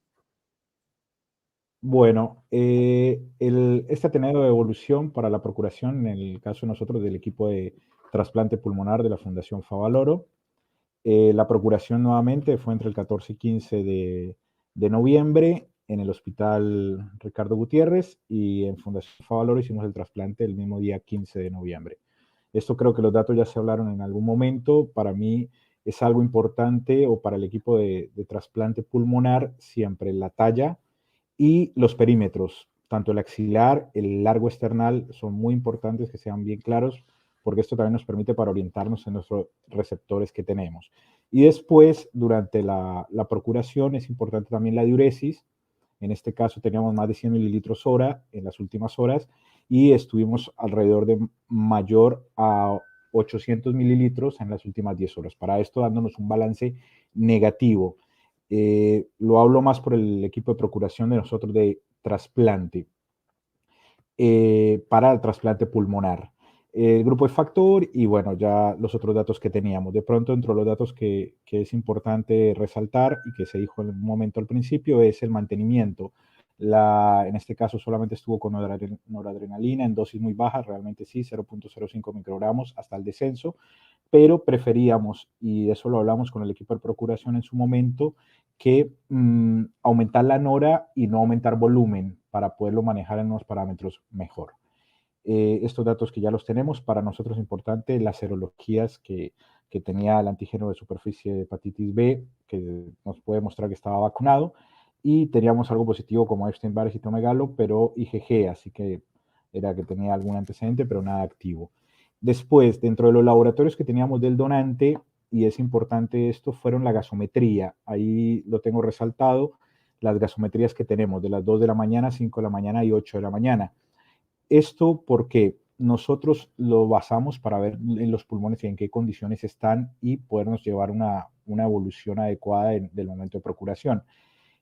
Bueno, este Ateneo de Evolución para la Procuración, en el caso de nosotros del equipo de trasplante pulmonar de la Fundación Favaloro, la procuración nuevamente fue entre el 14 y 15 de noviembre en el Hospital Ricardo Gutiérrez, y en Fundación Favaloro hicimos el trasplante el mismo día 15 de noviembre. Esto creo que los datos ya se hablaron en algún momento. Para mí es algo importante, o para el equipo de trasplante pulmonar, siempre la talla y los perímetros, tanto el axilar, el largo external, son muy importantes que sean bien claros, porque esto también nos permite para orientarnos en nuestros receptores que tenemos. Y después, durante la procuración, es importante también la diuresis. En este caso teníamos más de 100 mililitros hora en las últimas horas, y estuvimos alrededor de mayor a 800 mililitros en las últimas 10 horas. Para esto, dándonos un balance negativo. Lo hablo más por el equipo de procuración de nosotros de trasplante, para el trasplante pulmonar. El grupo de factor y bueno, ya los otros datos que teníamos. De pronto, entre los datos que es importante resaltar y que se dijo en un momento al principio, es el mantenimiento. En este caso solamente estuvo con noradrenalina en dosis muy bajas, realmente sí, 0.05 microgramos hasta el descenso, pero preferíamos, y eso lo hablamos con el equipo de procuración en su momento, que aumentar la nora y no aumentar volumen para poderlo manejar en unos parámetros mejor. Estos datos que ya los tenemos, para nosotros es importante las serologías que tenía el antígeno de superficie de hepatitis B, que nos puede mostrar que estaba vacunado, y teníamos algo positivo como Epstein-Barr y citomegalo, pero IgG, así que era que tenía algún antecedente, pero nada activo. Después, dentro de los laboratorios que teníamos del donante, y es importante esto, fueron la gasometría. Ahí lo tengo resaltado, las gasometrías que tenemos de las 2 de la mañana, 5 de la mañana y 8 de la mañana. Esto porque nosotros lo basamos para ver en los pulmones y en qué condiciones están, y podernos llevar una evolución adecuada del momento de procuración.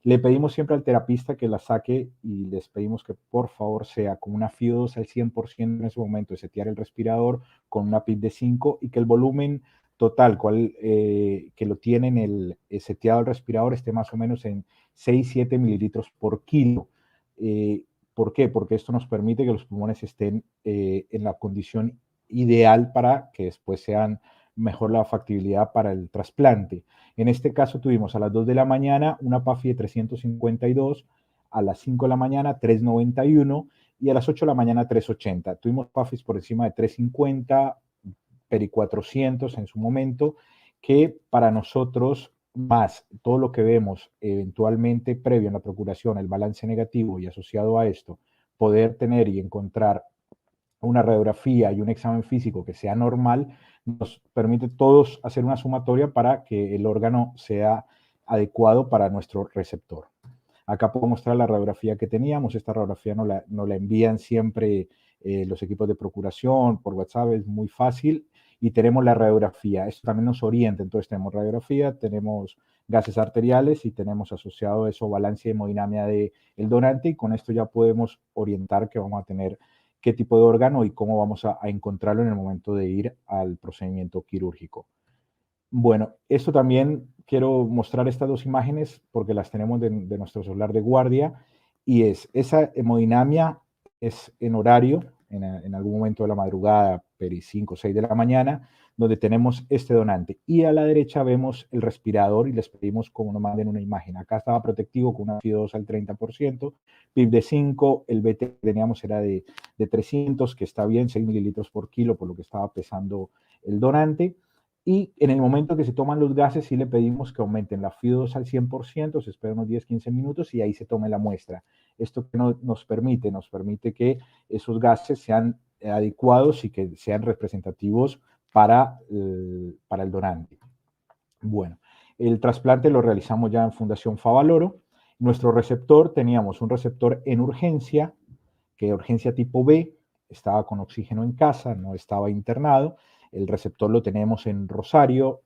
Le pedimos siempre al terapista que la saque, y les pedimos que por favor sea con una FIO2 al 100% en ese momento, de setear el respirador con una PIP de 5, y que el volumen total que lo tienen el seteado el respirador esté más o menos en 6-7 mililitros por kilo. ¿Por qué? Porque esto nos permite que los pulmones estén en la condición ideal para que después sean mejor la factibilidad para el trasplante. En este caso tuvimos a las 2 de la mañana una PAFI de 352, a las 5 de la mañana 391 y a las 8 de la mañana 380. Tuvimos PAFIs por encima de 350, peri 400 en su momento, que para nosotros, más todo lo que vemos eventualmente previo en la procuración, el balance negativo, y asociado a esto, poder tener y encontrar una radiografía y un examen físico que sea normal, nos permite todos hacer una sumatoria para que el órgano sea adecuado para nuestro receptor. Acá puedo mostrar la radiografía que teníamos. Esta radiografía nos la envían siempre los equipos de procuración por WhatsApp, es muy fácil, y tenemos la radiografía. Esto también nos orienta. Entonces tenemos radiografía, tenemos gases arteriales y tenemos asociado a eso balance de hemodinamia del donante, y con esto ya podemos orientar que vamos a tener qué tipo de órgano y cómo vamos a encontrarlo en el momento de ir al procedimiento quirúrgico. Bueno, esto también quiero mostrar estas dos imágenes porque las tenemos de nuestro celular de guardia, y esa hemodinamia es en horario, en algún momento de la madrugada, peri 5 o 6 de la mañana, donde tenemos este donante. Y a la derecha vemos el respirador y les pedimos como nos manden una imagen. Acá estaba protectivo con una FIO2 al 30%, PIB de 5, el BT que teníamos era de 300, que está bien, 6 mililitros por kilo, por lo que estaba pesando el donante. Y en el momento que se toman los gases, sí le pedimos que aumenten la FIO2 al 100%, se espera unos 10-15 minutos y ahí se tome la muestra. ¿Esto que nos permite? Nos permite que esos gases sean adecuados y que sean representativos para el donante. Bueno, el trasplante lo realizamos ya en Fundación Favaloro. Nuestro receptor, teníamos un receptor en urgencia, que urgencia tipo B, estaba con oxígeno en casa, no estaba internado. El receptor lo tenemos en Rosario,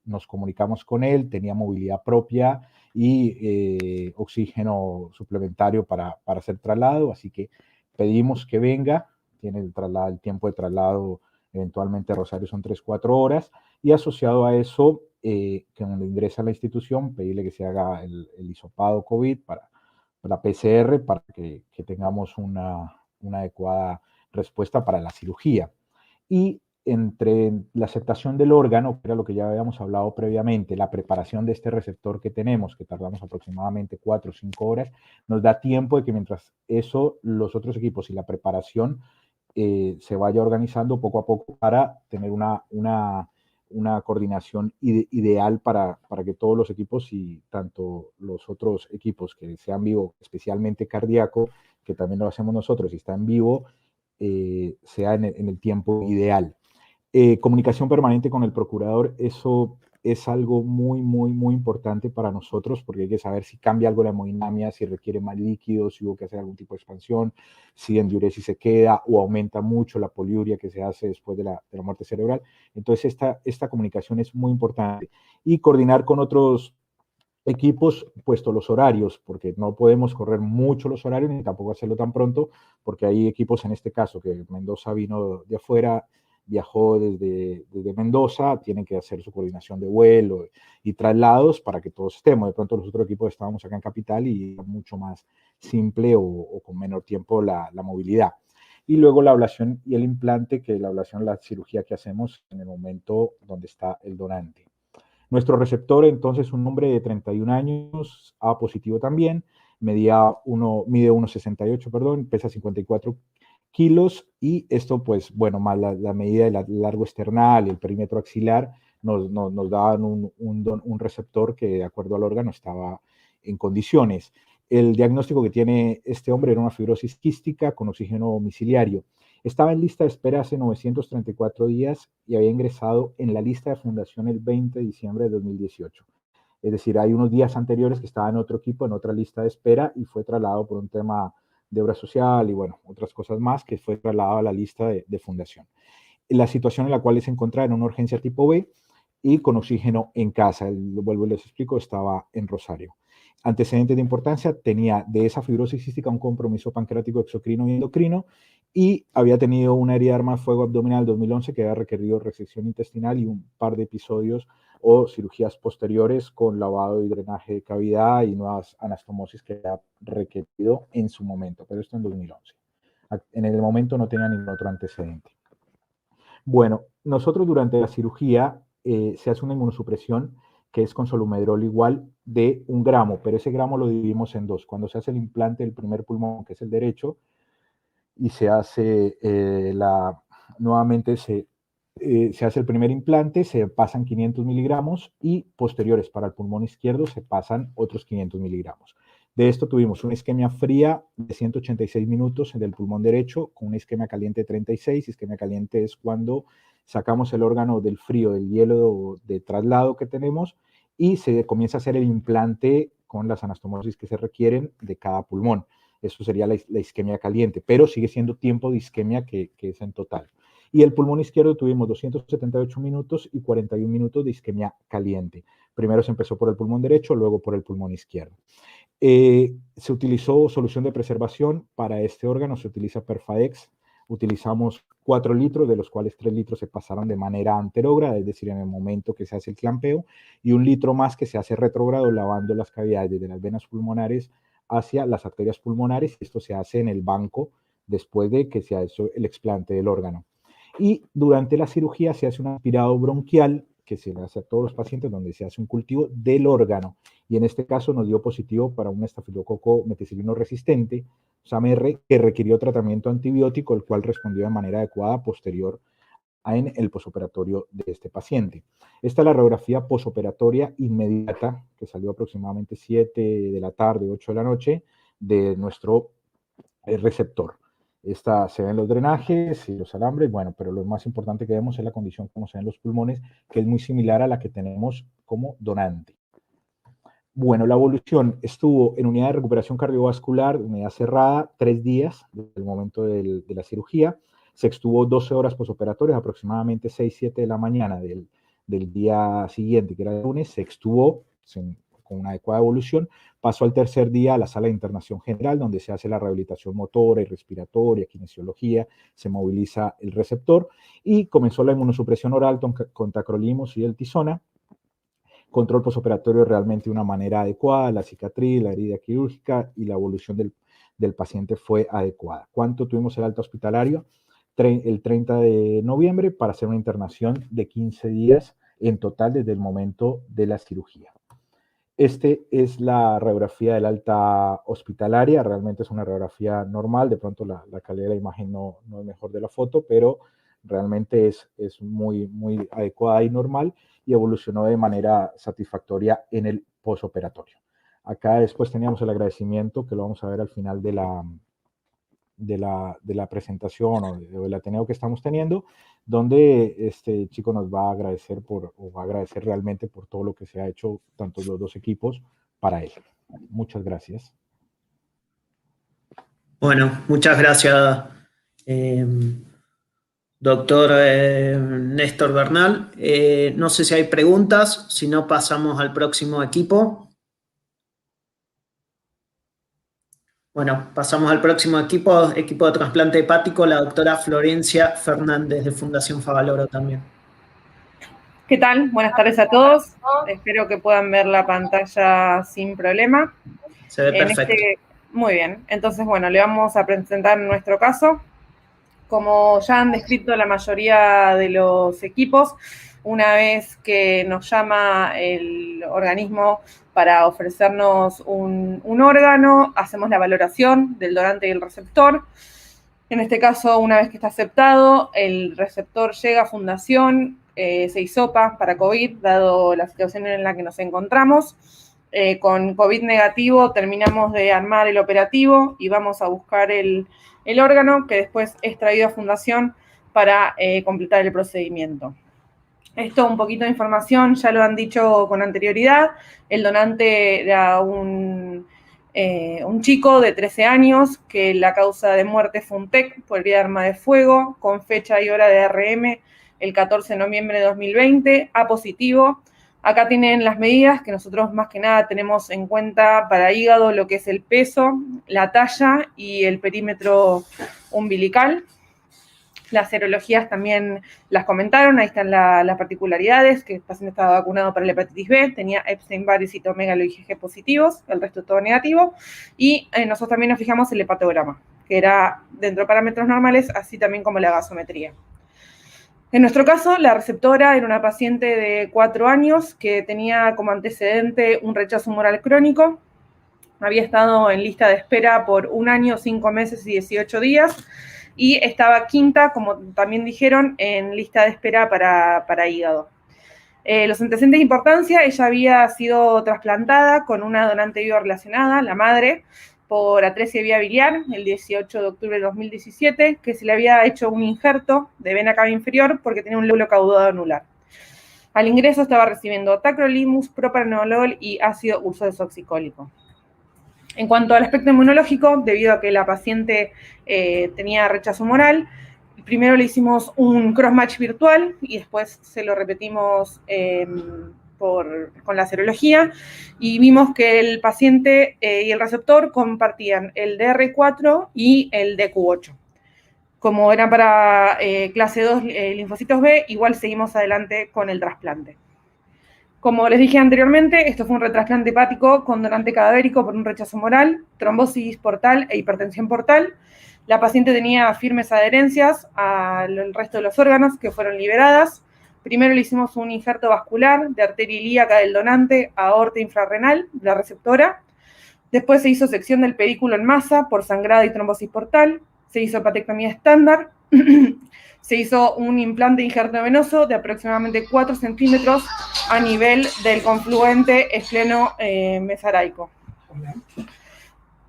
nos comunicamos con él, tenía movilidad propia y oxígeno suplementario para hacer traslado, así que pedimos que venga, tiene el tiempo de traslado eventualmente a Rosario son 3-4 horas, y asociado a eso, que cuando ingresa a la institución, pedirle que se haga el hisopado COVID para PCR, para que tengamos una adecuada respuesta para la cirugía. Y entre la aceptación del órgano, que era lo que ya habíamos hablado previamente, la preparación de este receptor que tenemos, que tardamos aproximadamente 4 o 5 horas, nos da tiempo de que mientras eso, los otros equipos y la preparación se vaya organizando poco a poco para tener una coordinación ideal para que todos los equipos y tanto los otros equipos que sean vivo, especialmente cardíaco, que también lo hacemos nosotros y está en vivo, sea en el tiempo ideal. Comunicación permanente con el procurador, eso es algo muy, muy, muy importante para nosotros porque hay que saber si cambia algo la hemodinamia, si requiere más líquidos, si hubo que hacer algún tipo de expansión, si endiuresis se queda o aumenta mucho la poliuria que se hace después de la muerte cerebral. Entonces, esta comunicación es muy importante. Y coordinar con otros equipos, puesto los horarios, porque no podemos correr mucho los horarios ni tampoco hacerlo tan pronto, porque hay equipos en este caso que Mendoza vino de afuera, viajó desde Mendoza, tienen que hacer su coordinación de vuelo y traslados para que todos estemos. De pronto los otros equipos estábamos acá en Capital y era mucho más simple o con menor tiempo la movilidad. Y luego la ablación y el implante, que la ablación, la cirugía que hacemos en el momento donde está el donante. Nuestro receptor, entonces, un hombre de 31 años, A positivo también, mide 1,68, perdón, pesa 54 kilos y esto, pues, bueno, más la medida del largo esternal y el perímetro axilar nos daban un receptor que, de acuerdo al órgano, estaba en condiciones. El diagnóstico que tiene este hombre era una fibrosis quística con oxígeno domiciliario. Estaba en lista de espera hace 934 días y había ingresado en la lista de fundación el 20 de diciembre de 2018. Es decir, hay unos días anteriores que estaba en otro equipo, en otra lista de espera y fue trasladado por un tema de obra social y, bueno, otras cosas más que fue trasladado a la lista de fundación. La situación en la cual se encontraba en una urgencia tipo B y con oxígeno en casa. Vuelvo y les explico, estaba en Rosario. Antecedentes de importancia, tenía de esa fibrosis cística un compromiso pancreático, exocrino y endocrino y había tenido una herida de arma de fuego abdominal en 2011 que había requerido resección intestinal y un par de episodios o cirugías posteriores con lavado y drenaje de cavidad y nuevas anastomosis que había requerido en su momento, pero esto en 2011. En el momento no tenía ningún otro antecedente. Bueno, nosotros durante la cirugía se hace una inmunosupresión que es con solumedrol igual de 1 gramo, pero ese gramo lo dividimos en dos. Cuando se hace el implante del primer pulmón, que es el derecho, y se hace nuevamente se hace el primer implante, se pasan 500 miligramos y posteriores para el pulmón izquierdo se pasan otros 500 miligramos. De esto tuvimos una isquemia fría de 186 minutos en el pulmón derecho con una isquemia caliente de 36. Isquemia caliente es cuando sacamos el órgano del frío, del hielo de traslado que tenemos y se comienza a hacer el implante con las anastomosis que se requieren de cada pulmón. Eso sería la isquemia caliente, pero sigue siendo tiempo de isquemia que es en total. Y el pulmón izquierdo tuvimos 278 minutos y 41 minutos de isquemia caliente. Primero se empezó por el pulmón derecho, luego por el pulmón izquierdo. Se utilizó solución de preservación para este órgano, se utiliza Perfadex. Utilizamos 4 litros, de los cuales 3 litros se pasaron de manera anterógrada, es decir, en el momento que se hace el clampeo, y 1 litro más que se hace retrógrado, lavando las cavidades desde las venas pulmonares hacia las arterias pulmonares. Esto se hace en el banco después de que se ha hecho el explante del órgano. Y durante la cirugía se hace un aspirado bronquial, que se le hace a todos los pacientes, donde se hace un cultivo del órgano. Y en este caso nos dio positivo para un estafilococo meticilino resistente, SAMR, que requirió tratamiento antibiótico, el cual respondió de manera adecuada posterior en el posoperatorio de este paciente. Esta es la radiografía posoperatoria inmediata, que salió aproximadamente 7 de la tarde, 8 de la noche, de nuestro receptor. Esta se ven los drenajes y los alambres, bueno, pero lo más importante que vemos es la condición como se ven los pulmones, que es muy similar a la que tenemos como donante. Bueno, la evolución estuvo en unidad de recuperación cardiovascular, unidad cerrada, 3 días desde el momento de la cirugía. Se extuvo 12 horas posoperatorias, aproximadamente 6-7 de la mañana del día siguiente, que era el lunes, se extuvo con una adecuada evolución. Pasó al tercer día a la sala de internación general, donde se hace la rehabilitación motora y respiratoria, kinesiología, se moviliza el receptor y comenzó la inmunosupresión oral con tacrolimus y deltisona. Control posoperatorio realmente de una manera adecuada, la cicatriz, la herida quirúrgica y la evolución del paciente fue adecuada. ¿Cuánto tuvimos el alta hospitalario? El 30 de noviembre para hacer una internación de 15 días en total desde el momento de la cirugía. Este es la radiografía del alta hospitalaria, realmente es una radiografía normal, de pronto la calidad de la imagen no es mejor de la foto, pero realmente es muy, muy adecuada y normal y evolucionó de manera satisfactoria en el posoperatorio. Acá después teníamos el agradecimiento, que lo vamos a ver al final de la presentación o del Ateneo que estamos teniendo, donde este chico nos va a agradecer realmente por todo lo que se ha hecho, tanto los dos equipos, para él. Muchas gracias. Bueno, muchas gracias, doctor Néstor Bernal. No sé si hay preguntas, si no pasamos al próximo equipo. Bueno, pasamos al próximo equipo de trasplante hepático, la doctora Florencia Fernández de Fundación Favaloro también. ¿Qué tal? Buenas tardes a todos. Espero que puedan ver la pantalla sin problema. Se ve perfecto. Muy bien. Entonces, bueno, le vamos a presentar nuestro caso. Como ya han descrito la mayoría de los equipos, una vez que nos llama el organismo para ofrecernos un órgano, hacemos la valoración del donante y el receptor. En este caso, una vez que está aceptado, el receptor llega a Fundación, se hisopa para COVID, dado la situación en la que nos encontramos. Con COVID negativo terminamos de armar el operativo y vamos a buscar el órgano que después es traído a Fundación para completar el procedimiento. Esto, un poquito de información, ya lo han dicho con anterioridad. El donante era un chico de 13 años que la causa de muerte fue un TEC por herida de arma de fuego, con fecha y hora de RM el 14 de noviembre de 2020, A positivo. Acá tienen las medidas que nosotros más que nada tenemos en cuenta para hígado, lo que es el peso, la talla y el perímetro umbilical. Las serologías también las comentaron, ahí están las particularidades, que el paciente estaba vacunado para la hepatitis B, tenía Epstein-Barr y citomegalo IgG positivos, el resto todo negativo, y nosotros también nos fijamos el hepatograma, que era dentro de parámetros normales, así también como la gasometría. En nuestro caso, la receptora era una paciente de 4 años que tenía como antecedente un rechazo humoral crónico, había estado en lista de espera por 1 año, 5 meses y 18 días, y estaba quinta, como también dijeron, en lista de espera para hígado. Los antecedentes de importancia, ella había sido trasplantada con una donante viva relacionada, la madre, por atresia vía biliar, el 18 de octubre de 2017, que se le había hecho un injerto de vena cava inferior porque tenía un lóbulo caudado anular. Al ingreso estaba recibiendo tacrolimus, propranolol y ácido ursodesoxicólico. En cuanto al aspecto inmunológico, debido a que la paciente tenía rechazo humoral, primero le hicimos un cross-match virtual y después se lo repetimos con la serología y vimos que el paciente y el receptor compartían el DR4 y el DQ8. Como eran para clase 2 linfocitos B, igual seguimos adelante con el trasplante. Como les dije anteriormente, esto fue un retrasplante hepático con donante cadavérico por un rechazo humoral, trombosis portal e hipertensión portal. La paciente tenía firmes adherencias al resto de los órganos que fueron liberadas. Primero le hicimos un injerto vascular de arteria ilíaca del donante a aorta infrarrenal, la receptora. Después se hizo sección del pedículo en masa por sangrado y trombosis portal. Se hizo hepatectomía estándar. Se hizo un implante injerto venoso de aproximadamente 4 centímetros a nivel del confluente espleno-mesaraico.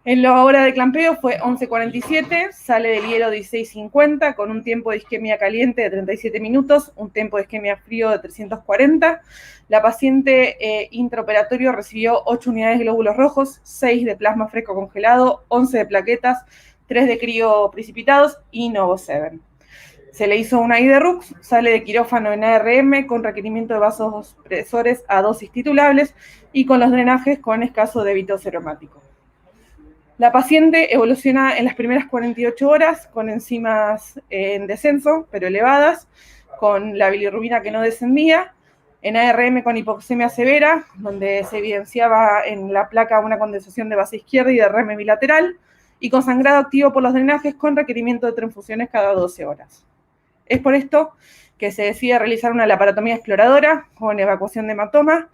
En la hora de clampeo fue 11:47, sale del hielo 16:50 con un tiempo de isquemia caliente de 37 minutos, un tiempo de isquemia frío de 340. La paciente intraoperatorio recibió 8 unidades de glóbulos rojos, 6 de plasma fresco congelado, 11 de plaquetas, 3 de crío precipitados y Novo-7. Se le hizo una IDRUX, sale de quirófano en ARM con requerimiento de vasopresores a dosis titulables y con los drenajes con escaso débito seromático. La paciente evoluciona en las primeras 48 horas con enzimas en descenso, pero elevadas, con la bilirrubina que no descendía, en ARM con hipoxemia severa, donde se evidenciaba en la placa una condensación de base izquierda y de RM bilateral, y con sangrado activo por los drenajes con requerimiento de transfusiones cada 12 horas. Es por esto que se decide realizar una laparotomía exploradora con evacuación de hematoma.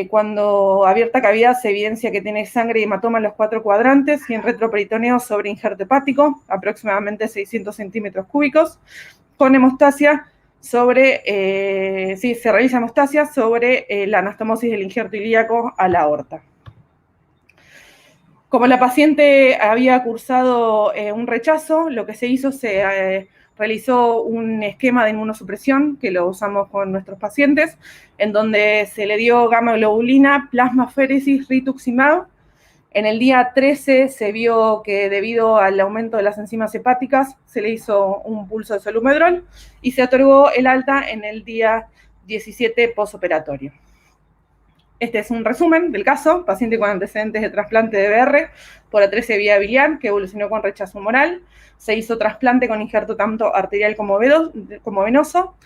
Cuando abierta cavidad se evidencia que tiene sangre y hematoma en los 4 cuadrantes y en retroperitoneo sobre injerto hepático, aproximadamente 600 centímetros cúbicos, con hemostasia sobre, se realiza hemostasia sobre la anastomosis del injerto ilíaco a la aorta. Como la paciente había cursado un rechazo, lo que se hizo, se realizó un esquema de inmunosupresión, que lo usamos con nuestros pacientes, en donde se le dio gamma globulina, plasmaféresis, rituximab. En el día 13 se vio que debido al aumento de las enzimas hepáticas se le hizo un pulso de solumedrol y se otorgó el alta en el día 17 posoperatorio. Este es un resumen del caso, paciente con antecedentes de trasplante de BR por A13 vía biliar que evolucionó con rechazo humoral. Se hizo trasplante con injerto tanto arterial como venoso.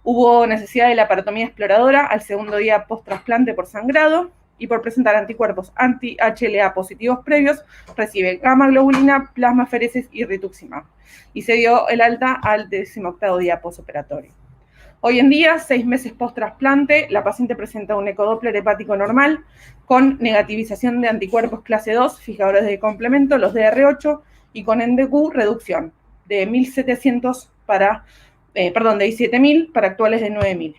Hubo necesidad de laparotomía exploradora al segundo día post-trasplante por sangrado y por presentar anticuerpos anti-HLA positivos previos, recibe gamma globulina, plasmaféresis y rituximab. Y se dio el alta al 18º día postoperatorio. Hoy en día, 6 meses post-trasplante, la paciente presenta un ecodoppler hepático normal con negativización de anticuerpos clase 2, fijadores de complemento, los DR8, y con NDQ reducción de 1.700 para, de 17.000 para actuales de 9.000.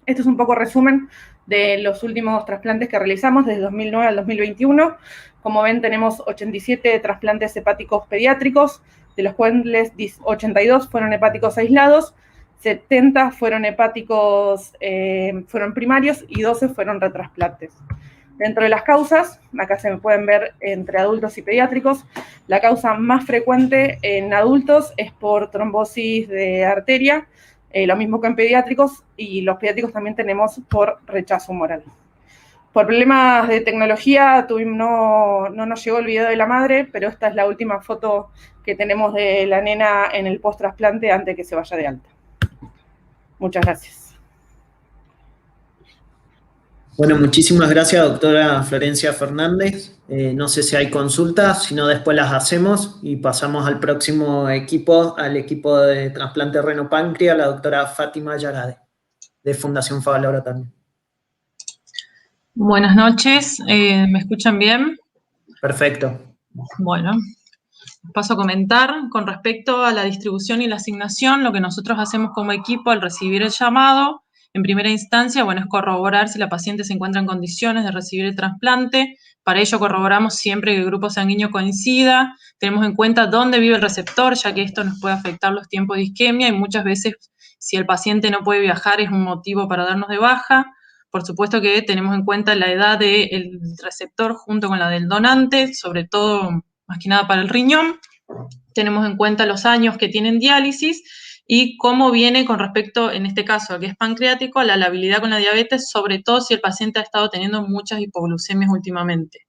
Esto es un poco resumen de los últimos trasplantes que realizamos desde 2009 al 2021. Como ven, tenemos 87 trasplantes hepáticos pediátricos, de los cuales 82 fueron hepáticos aislados, 70 fueron hepáticos, fueron primarios y 12 fueron retrasplantes. Dentro de las causas, acá se pueden ver entre adultos y pediátricos, la causa más frecuente en adultos es por trombosis de arteria, lo mismo que en pediátricos, y los pediátricos también tenemos por rechazo humoral. Por problemas de tecnología no nos llegó el video de la madre, pero esta es la última foto que tenemos de la nena en el post-trasplante antes de que se vaya de alta. Muchas gracias. Bueno, muchísimas gracias, doctora Florencia Fernández. No sé si hay consultas, si no después las hacemos y pasamos al próximo equipo, al equipo de trasplante renopáncreas, la doctora Fátima Yarade, de Fundación Favaloro también. Buenas noches, ¿me escuchan bien? Perfecto. Bueno, paso a comentar con respecto a la distribución y la asignación. Lo que nosotros hacemos como equipo al recibir el llamado, en primera instancia, bueno, es corroborar si la paciente se encuentra en condiciones de recibir el trasplante. Para ello corroboramos siempre que el grupo sanguíneo coincida. Tenemos en cuenta dónde vive el receptor, ya que esto nos puede afectar los tiempos de isquemia y muchas veces si el paciente no puede viajar es un motivo para darnos de baja. Por supuesto que tenemos en cuenta la edad del receptor junto con la del donante, sobre todo, más que nada para el riñón. Tenemos en cuenta los años que tienen diálisis y cómo viene con respecto, en este caso, a que es pancreático, a la labilidad con la diabetes, sobre todo si el paciente ha estado teniendo muchas hipoglucemias últimamente.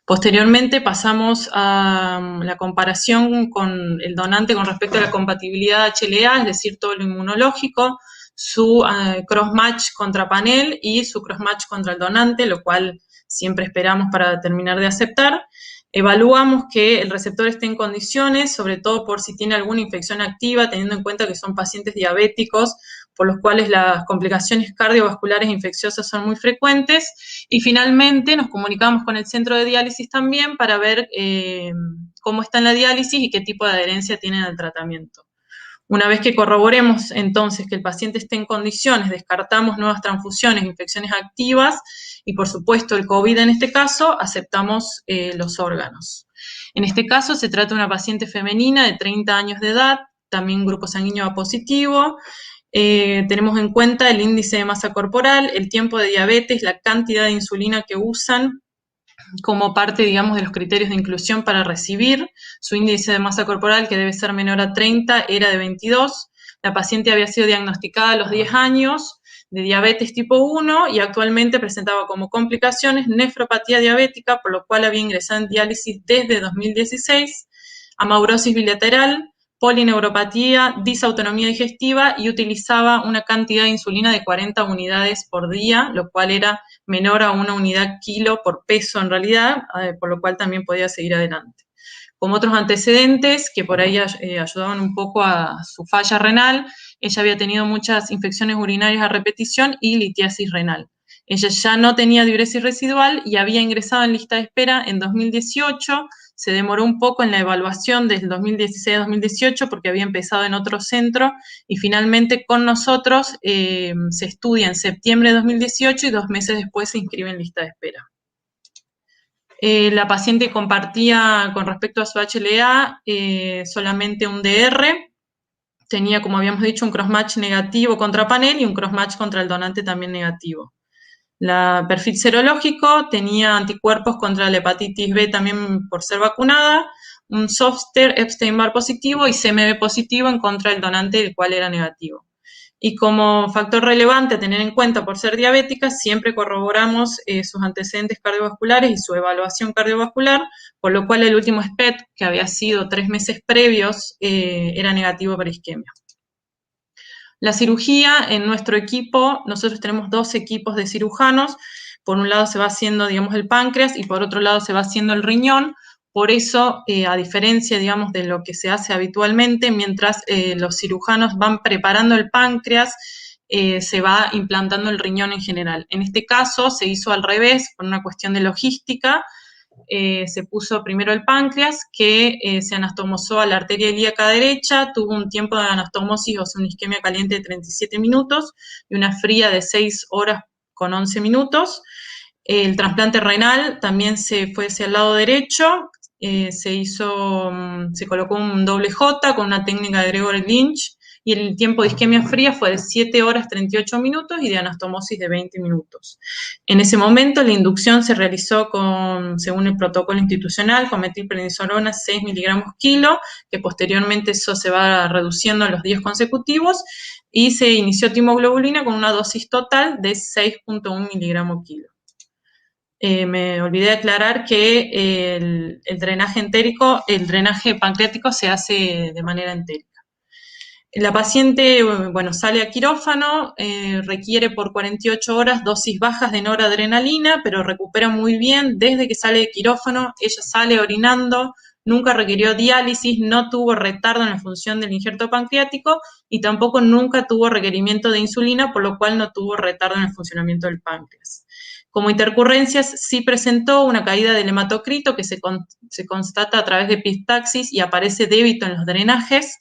Posteriormente pasamos a la comparación con el donante con respecto a la compatibilidad HLA, es decir, todo lo inmunológico, su cross-match contra panel y su cross-match contra el donante, lo cual siempre esperamos para terminar de aceptar. Evaluamos que el receptor esté en condiciones, sobre todo por si tiene alguna infección activa, teniendo en cuenta que son pacientes diabéticos, por los cuales las complicaciones cardiovasculares e infecciosas son muy frecuentes. Y finalmente nos comunicamos con el centro de diálisis también para ver cómo está en la diálisis y qué tipo de adherencia tienen al tratamiento. Una vez que corroboremos entonces que el paciente esté en condiciones, descartamos nuevas transfusiones, infecciones activas y por supuesto el COVID en este caso, aceptamos los órganos. En este caso se trata de una paciente femenina de 30 años de edad, también grupo sanguíneo A positivo. Tenemos en cuenta el índice de masa corporal, el tiempo de diabetes, la cantidad de insulina que usan como parte, digamos, de los criterios de inclusión para recibir. Su índice de masa corporal, que debe ser menor a 30, era de 22. La paciente había sido diagnosticada a los 10 años de diabetes tipo 1 y actualmente presentaba como complicaciones nefropatía diabética, por lo cual había ingresado en diálisis desde 2016, amaurosis bilateral, polineuropatía, disautonomía digestiva y utilizaba una cantidad de insulina de 40 unidades por día, lo cual era menor a 1 unidad kilo por peso en realidad, por lo cual también podía seguir adelante. Como otros antecedentes que por ahí ayudaban un poco a su falla renal, ella había tenido muchas infecciones urinarias a repetición y litiasis renal. Ella ya no tenía diuresis residual y había ingresado en lista de espera en 2018, se demoró un poco en la evaluación desde 2016 a 2018 porque había empezado en otro centro y finalmente con nosotros se estudia en septiembre de 2018 y 2 meses después se inscribe en lista de espera. La paciente compartía con respecto a su HLA solamente un DR, tenía, como habíamos dicho, un crossmatch negativo contra panel y un crossmatch contra el donante también negativo. La perfil serológico tenía anticuerpos contra la hepatitis B también por ser vacunada, un Zoster Epstein-Barr positivo y CMV positivo en contra del donante, el cual era negativo. Y como factor relevante a tener en cuenta por ser diabética, siempre corroboramos sus antecedentes cardiovasculares y su evaluación cardiovascular, por lo cual el último SPECT, que había sido 3 meses previos, era negativo para isquemia. La cirugía en nuestro equipo, nosotros tenemos 2 equipos de cirujanos, por un lado se va haciendo, digamos, el páncreas y por otro lado se va haciendo el riñón, por eso, a diferencia, digamos, de lo que se hace habitualmente, mientras los cirujanos van preparando el páncreas, se va implantando el riñón en general. En este caso se hizo al revés, por una cuestión de logística. Se puso primero el páncreas, que se anastomosó a la arteria ilíaca derecha, tuvo un tiempo de anastomosis, o sea, una isquemia caliente de 37 minutos y una fría de 6 horas con 11 minutos. El trasplante renal también se fue hacia el lado derecho, se colocó un doble J con una técnica de Gregory Lynch, y el tiempo de isquemia fría fue de 7 horas 38 minutos y de anastomosis de 20 minutos. En ese momento la inducción se realizó según el protocolo institucional, con metilprednisolona 6 miligramos kilo, que posteriormente eso se va reduciendo a los días consecutivos, y se inició timoglobulina con una dosis total de 6.1 miligramos kilo. Me olvidé de aclarar que el drenaje entérico, el drenaje pancreático se hace de manera entérica. La paciente, bueno, sale a quirófano, requiere por 48 horas dosis bajas de noradrenalina, pero recupera muy bien desde que sale de quirófano. Ella sale orinando, nunca requirió diálisis, no tuvo retardo en la función del injerto pancreático y tampoco nunca tuvo requerimiento de insulina, por lo cual no tuvo retardo en el funcionamiento del páncreas. Como intercurrencias, sí presentó una caída del hematocrito que se constata a través de epistaxis y aparece débito en los drenajes.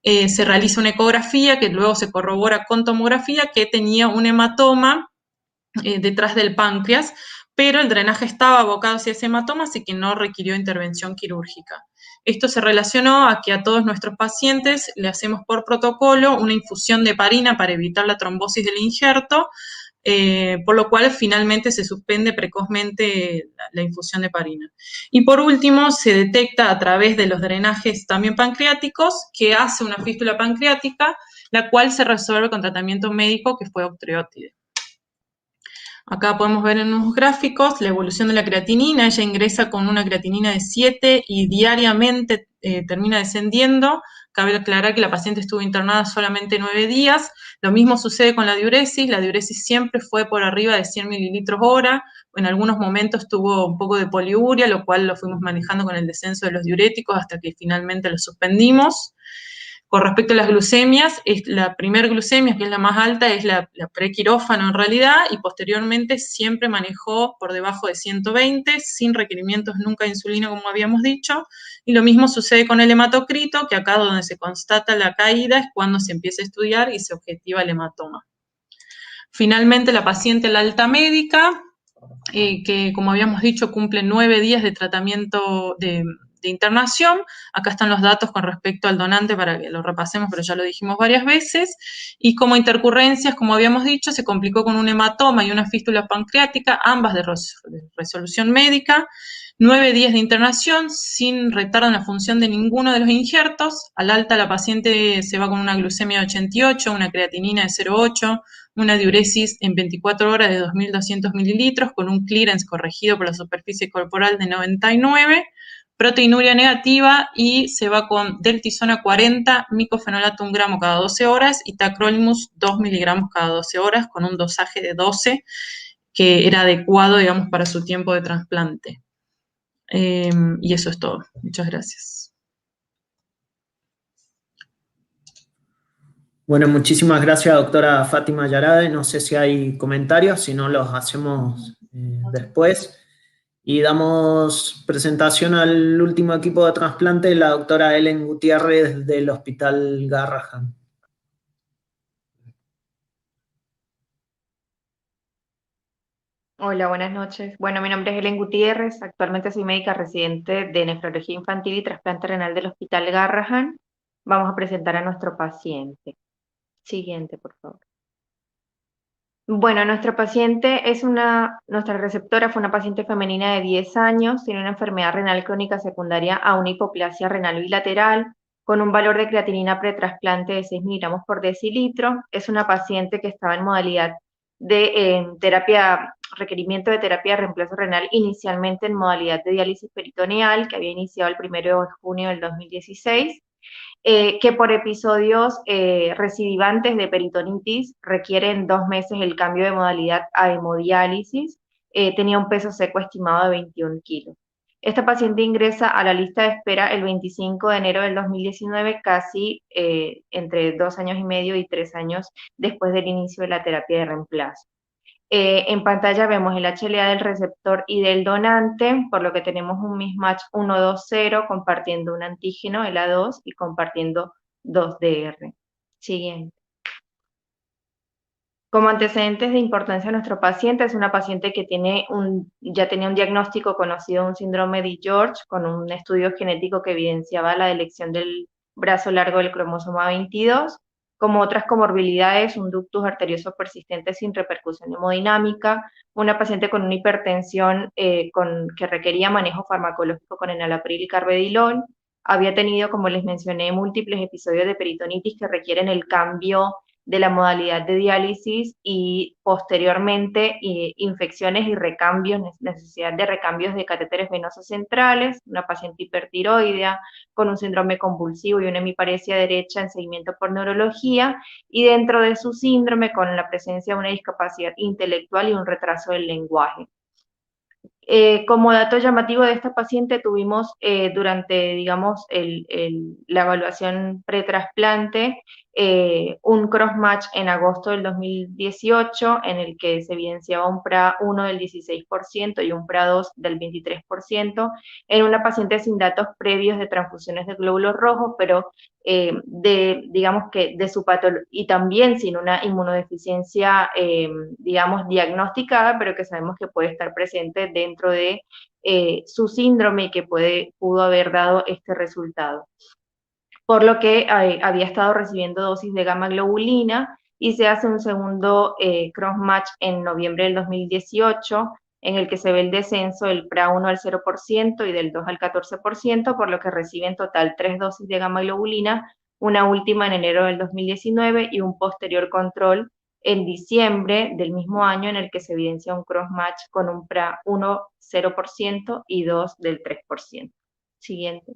Se realiza una ecografía que luego se corrobora con tomografía que tenía un hematoma detrás del páncreas, pero el drenaje estaba abocado hacia ese hematoma, así que no requirió intervención quirúrgica. Esto se relacionó a que a todos nuestros pacientes le hacemos por protocolo una infusión de heparina para evitar la trombosis del injerto, por lo cual finalmente se suspende precozmente la infusión de heparina. Y por último, se detecta a través de los drenajes también pancreáticos que hace una fístula pancreática, la cual se resuelve con tratamiento médico que fue octreotide. Acá podemos ver en unos gráficos la evolución de la creatinina. Ella ingresa con una creatinina de 7 y diariamente termina descendiendo. Cabe aclarar que la paciente estuvo internada solamente 9 días. Lo mismo sucede con la diuresis. La diuresis siempre fue por arriba de 100 mililitros hora, en algunos momentos tuvo un poco de poliuria, lo cual lo fuimos manejando con el descenso de los diuréticos hasta que finalmente lo suspendimos. Con respecto a las glucemias, la primer glucemia, que es la más alta, es la prequirófano en realidad, y posteriormente siempre manejó por debajo de 120, sin requerimientos nunca de insulina, como habíamos dicho, y lo mismo sucede con el hematocrito, que acá donde se constata la caída es cuando se empieza a estudiar y se objetiva el hematoma. Finalmente, la paciente, la alta médica, que como habíamos dicho cumple 9 días de tratamiento de internación. Acá están los datos con respecto al donante para que lo repasemos, pero ya lo dijimos varias veces. Y como intercurrencias, como habíamos dicho, se complicó con un hematoma y una fístula pancreática, ambas de resolución médica. 9 días de internación sin retardo en la función de ninguno de los injertos. Al alta la paciente se va con una glucemia de 88, una creatinina de 0,8, una diuresis en 24 horas de 2.200 mililitros con un clearance corregido por la superficie corporal de 99, proteinuria negativa, y se va con deltisona 40, micofenolato 1 gramo cada 12 horas y tacrolimus 2 miligramos cada 12 horas con un dosaje de 12 que era adecuado, digamos, para su tiempo de trasplante. Y eso es todo. Muchas gracias. Bueno, muchísimas gracias, doctora Fátima Yarade. No sé si hay comentarios, si no los hacemos después. Y damos presentación al último equipo de trasplante, la doctora Ellen Gutiérrez del Hospital Garrahan. Hola, buenas noches. Bueno, mi nombre es Ellen Gutiérrez, actualmente soy médica residente de nefrología infantil y trasplante renal del Hospital Garrahan. Vamos a presentar a nuestro paciente. Siguiente, por favor. Bueno, nuestra paciente es nuestra receptora fue una paciente femenina de 10 años, tiene una enfermedad renal crónica secundaria a una hipoplasia renal bilateral, con un valor de creatinina pretrasplante de 6 miligramos por decilitro. Es una paciente que estaba en modalidad de requerimiento de terapia de reemplazo renal, inicialmente en modalidad de diálisis peritoneal, que había iniciado el 1 de junio del 2016. Que por episodios recidivantes de peritonitis requieren 2 meses el cambio de modalidad a hemodiálisis. Tenía un peso seco estimado de 21 kilos. Esta paciente ingresa a la lista de espera el 25 de enero del 2019, casi entre 2 años y medio y 3 años después del inicio de la terapia de reemplazo. En pantalla vemos el HLA del receptor y del donante, por lo que tenemos un mismatch 1-2-0 compartiendo un antígeno, el A2, y compartiendo 2DR. Siguiente. Como antecedentes de importancia, nuestro paciente es una paciente que ya tenía un diagnóstico conocido, un síndrome de George, con un estudio genético que evidenciaba la delección del brazo largo del cromosoma 22. Como otras comorbilidades, un ductus arterioso persistente sin repercusión hemodinámica, una paciente con una hipertensión que requería manejo farmacológico con enalapril y carvedilol, había tenido, como les mencioné, múltiples episodios de peritonitis que requieren el cambio de la modalidad de diálisis y posteriormente infecciones y recambios, necesidad de recambios de catéteres venosos centrales, una paciente hipertiroidea con un síndrome convulsivo y una hemiparesia derecha en seguimiento por neurología, y dentro de su síndrome con la presencia de una discapacidad intelectual y un retraso del lenguaje. Como dato llamativo de esta paciente, tuvimos durante, digamos, la evaluación pretrasplante un crossmatch en agosto del 2018 en el que se evidenciaba un PRA1 del 16% y un PRA2 del 23% en una paciente sin datos previos de transfusiones de glóbulos rojos, pero digamos que de su patología, y también sin una inmunodeficiencia, digamos, diagnosticada, pero que sabemos que puede estar presente dentro de su síndrome y que pudo haber dado este resultado. Por lo que había estado recibiendo dosis de gamma globulina y se hace un segundo crossmatch en noviembre del 2018 en el que se ve el descenso del PRA1 al 0% y del 2 al 14%, por lo que recibe en total 3 dosis de gamma globulina, una última en enero del 2019 y un posterior control en diciembre del mismo año en el que se evidencia un crossmatch con un PRA1 0% y 2 del 3%. Siguiente.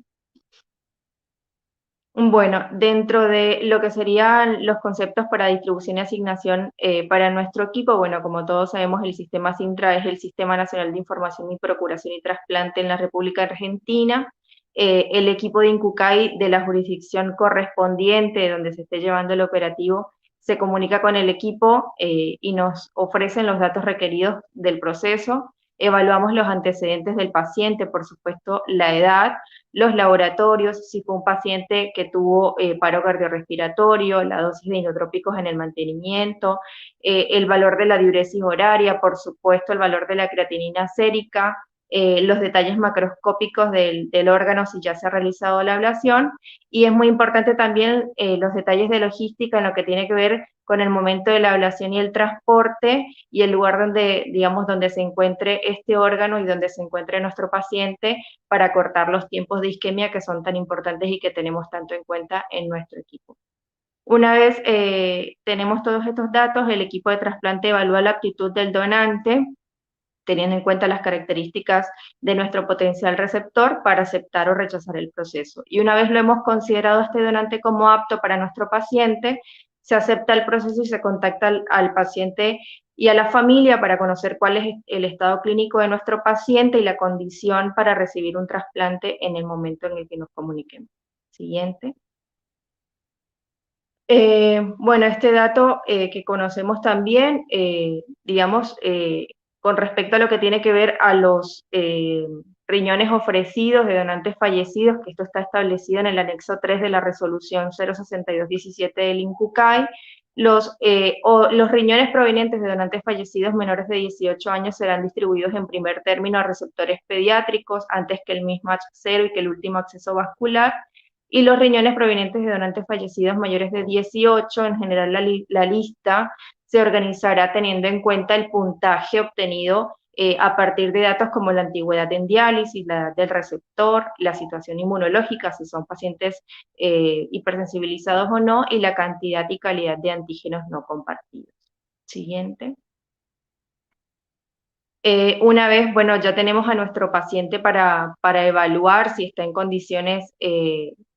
Bueno, dentro de lo que serían los conceptos para distribución y asignación para nuestro equipo, bueno, como todos sabemos, el sistema Sintra es el Sistema Nacional de Información y Procuración y Trasplante en la República Argentina. El equipo de INCUCAI de la jurisdicción correspondiente donde se esté llevando el operativo se comunica con el equipo y nos ofrecen los datos requeridos del proceso. Evaluamos los antecedentes del paciente, por supuesto, la edad, los laboratorios, si fue un paciente que tuvo paro cardiorrespiratorio, la dosis de inotrópicos en el mantenimiento, el valor de la diuresis horaria, por supuesto, el valor de la creatinina sérica, los detalles macroscópicos del órgano si ya se ha realizado la ablación, y es muy importante también los detalles de logística en lo que tiene que ver con el momento de la ablación y el transporte y el lugar donde, digamos, donde se encuentre este órgano y donde se encuentre nuestro paciente para cortar los tiempos de isquemia que son tan importantes y que tenemos tanto en cuenta en nuestro equipo. Una vez tenemos todos estos datos, el equipo de trasplante evalúa la aptitud del donante, teniendo en cuenta las características de nuestro potencial receptor para aceptar o rechazar el proceso. Y una vez lo hemos considerado este donante como apto para nuestro paciente, se acepta el proceso y se contacta al paciente y a la familia para conocer cuál es el estado clínico de nuestro paciente y la condición para recibir un trasplante en el momento en el que nos comuniquemos. Siguiente. Bueno, este dato que conocemos también, digamos, con respecto a lo que tiene que ver a los riñones ofrecidos de donantes fallecidos, que esto está establecido en el anexo 3 de la resolución 06217 del INCUCAI, los riñones provenientes de donantes fallecidos menores de 18 años serán distribuidos en primer término a receptores pediátricos antes que el mismatch 0 y que el último acceso vascular, y los riñones provenientes de donantes fallecidos mayores de 18, en general la lista se organizará teniendo en cuenta el puntaje obtenido a partir de datos como la antigüedad en diálisis, la edad del receptor, la situación inmunológica, si son pacientes hipersensibilizados o no, y la cantidad y calidad de antígenos no compartidos. Siguiente. Una vez, bueno, ya tenemos a nuestro paciente para evaluar si está en condiciones,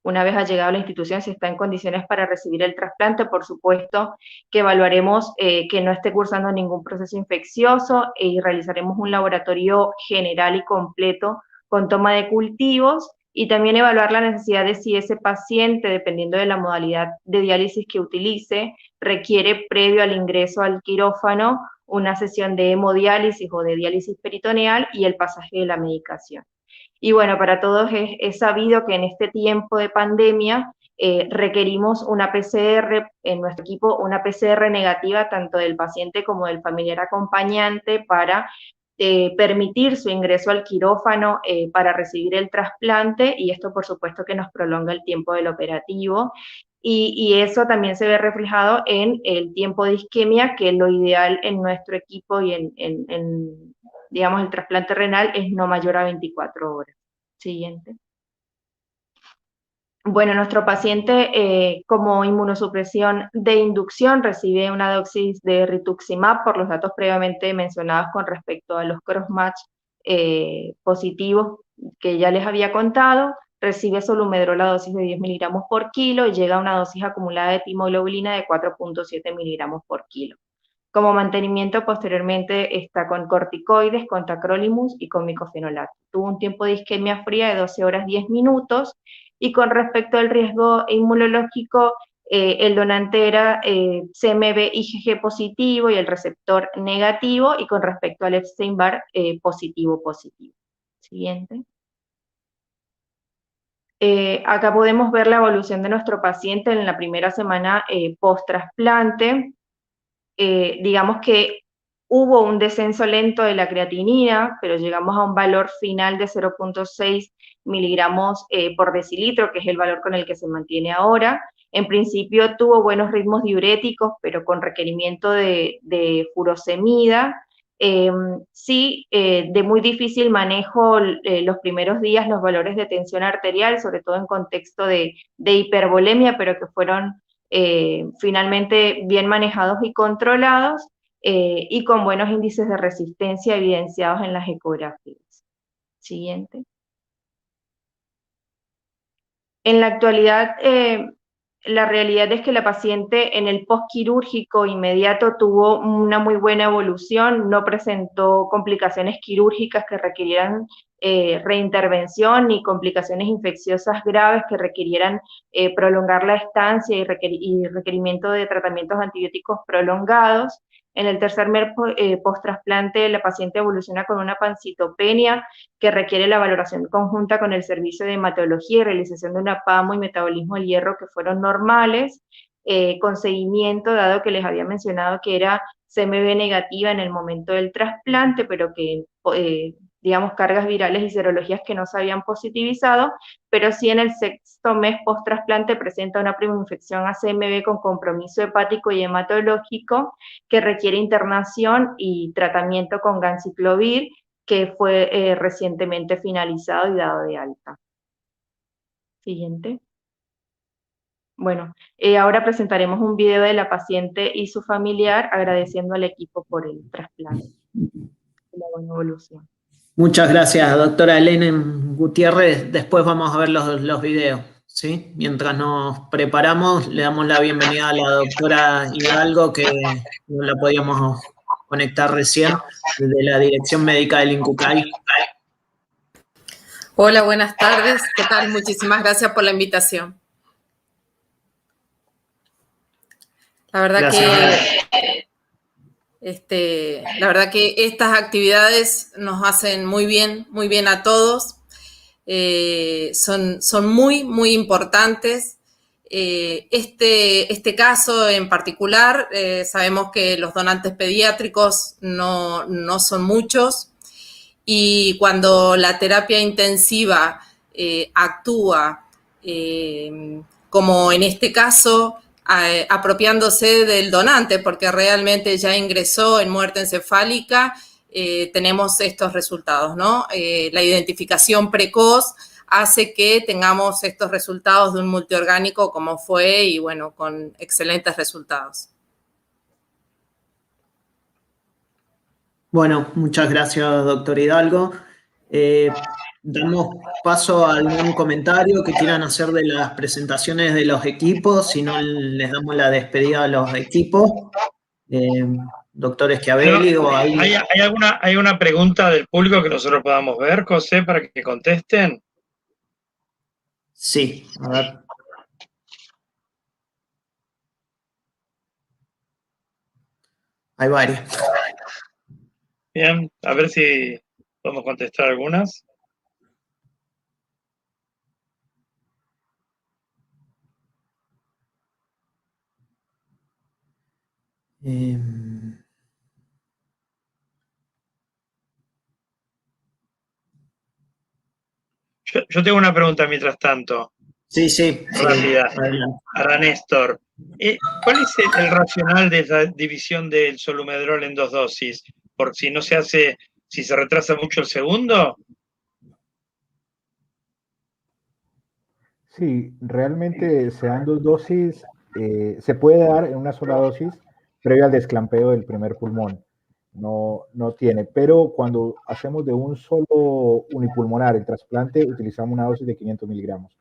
una vez ha llegado a la institución, si está en condiciones para recibir el trasplante, por supuesto que evaluaremos que no esté cursando ningún proceso infeccioso y realizaremos un laboratorio general y completo con toma de cultivos y también evaluar la necesidad de si ese paciente, dependiendo de la modalidad de diálisis que utilice, requiere previo al ingreso al quirófano una sesión de hemodiálisis o de diálisis peritoneal y el pasaje de la medicación. Y bueno, para todos es sabido que en este tiempo de pandemia requerimos una PCR, en nuestro equipo, una PCR negativa tanto del paciente como del familiar acompañante para permitir su ingreso al quirófano para recibir el trasplante, y esto por supuesto que nos prolonga el tiempo del operativo. Y eso también se ve reflejado en el tiempo de isquemia, que lo ideal en nuestro equipo y en digamos, el trasplante renal es no mayor a 24 horas. Siguiente. Bueno, nuestro paciente como inmunosupresión de inducción recibe una dosis de rituximab por los datos previamente mencionados con respecto a los crossmatch positivos que ya les había contado. Recibe Solumedrol a dosis de 10 miligramos por kilo y llega a una dosis acumulada de timoglobulina de 4.7 miligramos por kilo. Como mantenimiento, posteriormente está con corticoides, con tacrolimus y con micofenolato. Tuvo un tiempo de isquemia fría de 12 horas 10 minutos, y con respecto al riesgo inmunológico, el donante era CMV IgG positivo y el receptor negativo, y con respecto al Epstein-Barr positivo. Siguiente. Acá podemos ver la evolución de nuestro paciente en la primera semana post-trasplante. Digamos que hubo un descenso lento de la creatinina, pero llegamos a un valor final de 0.6 miligramos por decilitro, que es el valor con el que se mantiene ahora. En principio tuvo buenos ritmos diuréticos, pero con requerimiento de furosemida. Sí, de muy difícil manejo los primeros días los valores de tensión arterial, sobre todo en contexto de hipervolemia, pero que fueron finalmente bien manejados y controlados, y con buenos índices de resistencia evidenciados en las ecografías. Siguiente. En la actualidad, la realidad es que la paciente en el postquirúrgico inmediato tuvo una muy buena evolución, no presentó complicaciones quirúrgicas que requirieran reintervención ni complicaciones infecciosas graves que requirieran prolongar la estancia y requerimiento de tratamientos antibióticos prolongados. En el tercer mes post-trasplante, la paciente evoluciona con una pancitopenia que requiere la valoración conjunta con el servicio de hematología y realización de una PAMO y metabolismo del hierro que fueron normales, con seguimiento, dado que les había mencionado que era CMV negativa en el momento del trasplante, pero que, digamos, cargas virales y serologías que no se habían positivizado, pero sí en el sexto mes post-trasplante presenta una primoinfección ACMV con compromiso hepático y hematológico que requiere internación y tratamiento con ganciclovir, que fue recientemente finalizado y dado de alta. Siguiente. Bueno, ahora presentaremos un video de la paciente y su familiar agradeciendo al equipo por el trasplante y la buena evolución. Muchas gracias, doctora Elena Gutiérrez. Después vamos a ver los videos, ¿sí? Mientras nos preparamos, le damos la bienvenida a la doctora Hidalgo, que no la podíamos conectar recién, desde la Dirección Médica del INCUCAI. Hola, buenas tardes. ¿Qué tal? Muchísimas gracias por la invitación. La verdad que estas actividades nos hacen muy bien a todos. Son muy importantes. Este caso en particular, sabemos que los donantes pediátricos no son muchos, y cuando la terapia intensiva actúa, como en este caso, apropiándose del donante, porque realmente ya ingresó en muerte encefálica, tenemos estos resultados, ¿no? La identificación precoz hace que tengamos estos resultados de un multiorgánico como fue, y bueno, con excelentes resultados. Bueno, muchas gracias, doctor Hidalgo. Damos paso a algún comentario que quieran hacer de las presentaciones de los equipos, si no les damos la despedida a los equipos. Doctor Schiavelli, o ahí... ¿Hay una pregunta del público que nosotros podamos ver, José, para que contesten? Sí, a ver. Hay varias. Bien, a ver si podemos contestar algunas. Yo tengo una pregunta mientras tanto. Sí. Rápida. Para Néstor. ¿Cuál es el racional de la división del solumedrol en 2 dosis? ¿Por si no se hace, si se retrasa mucho el segundo? Sí, realmente se dan 2 dosis, se puede dar en una sola dosis previo al desclampeo del primer pulmón. No tiene, pero cuando hacemos de un solo unipulmonar el trasplante, utilizamos una dosis de 500 miligramos.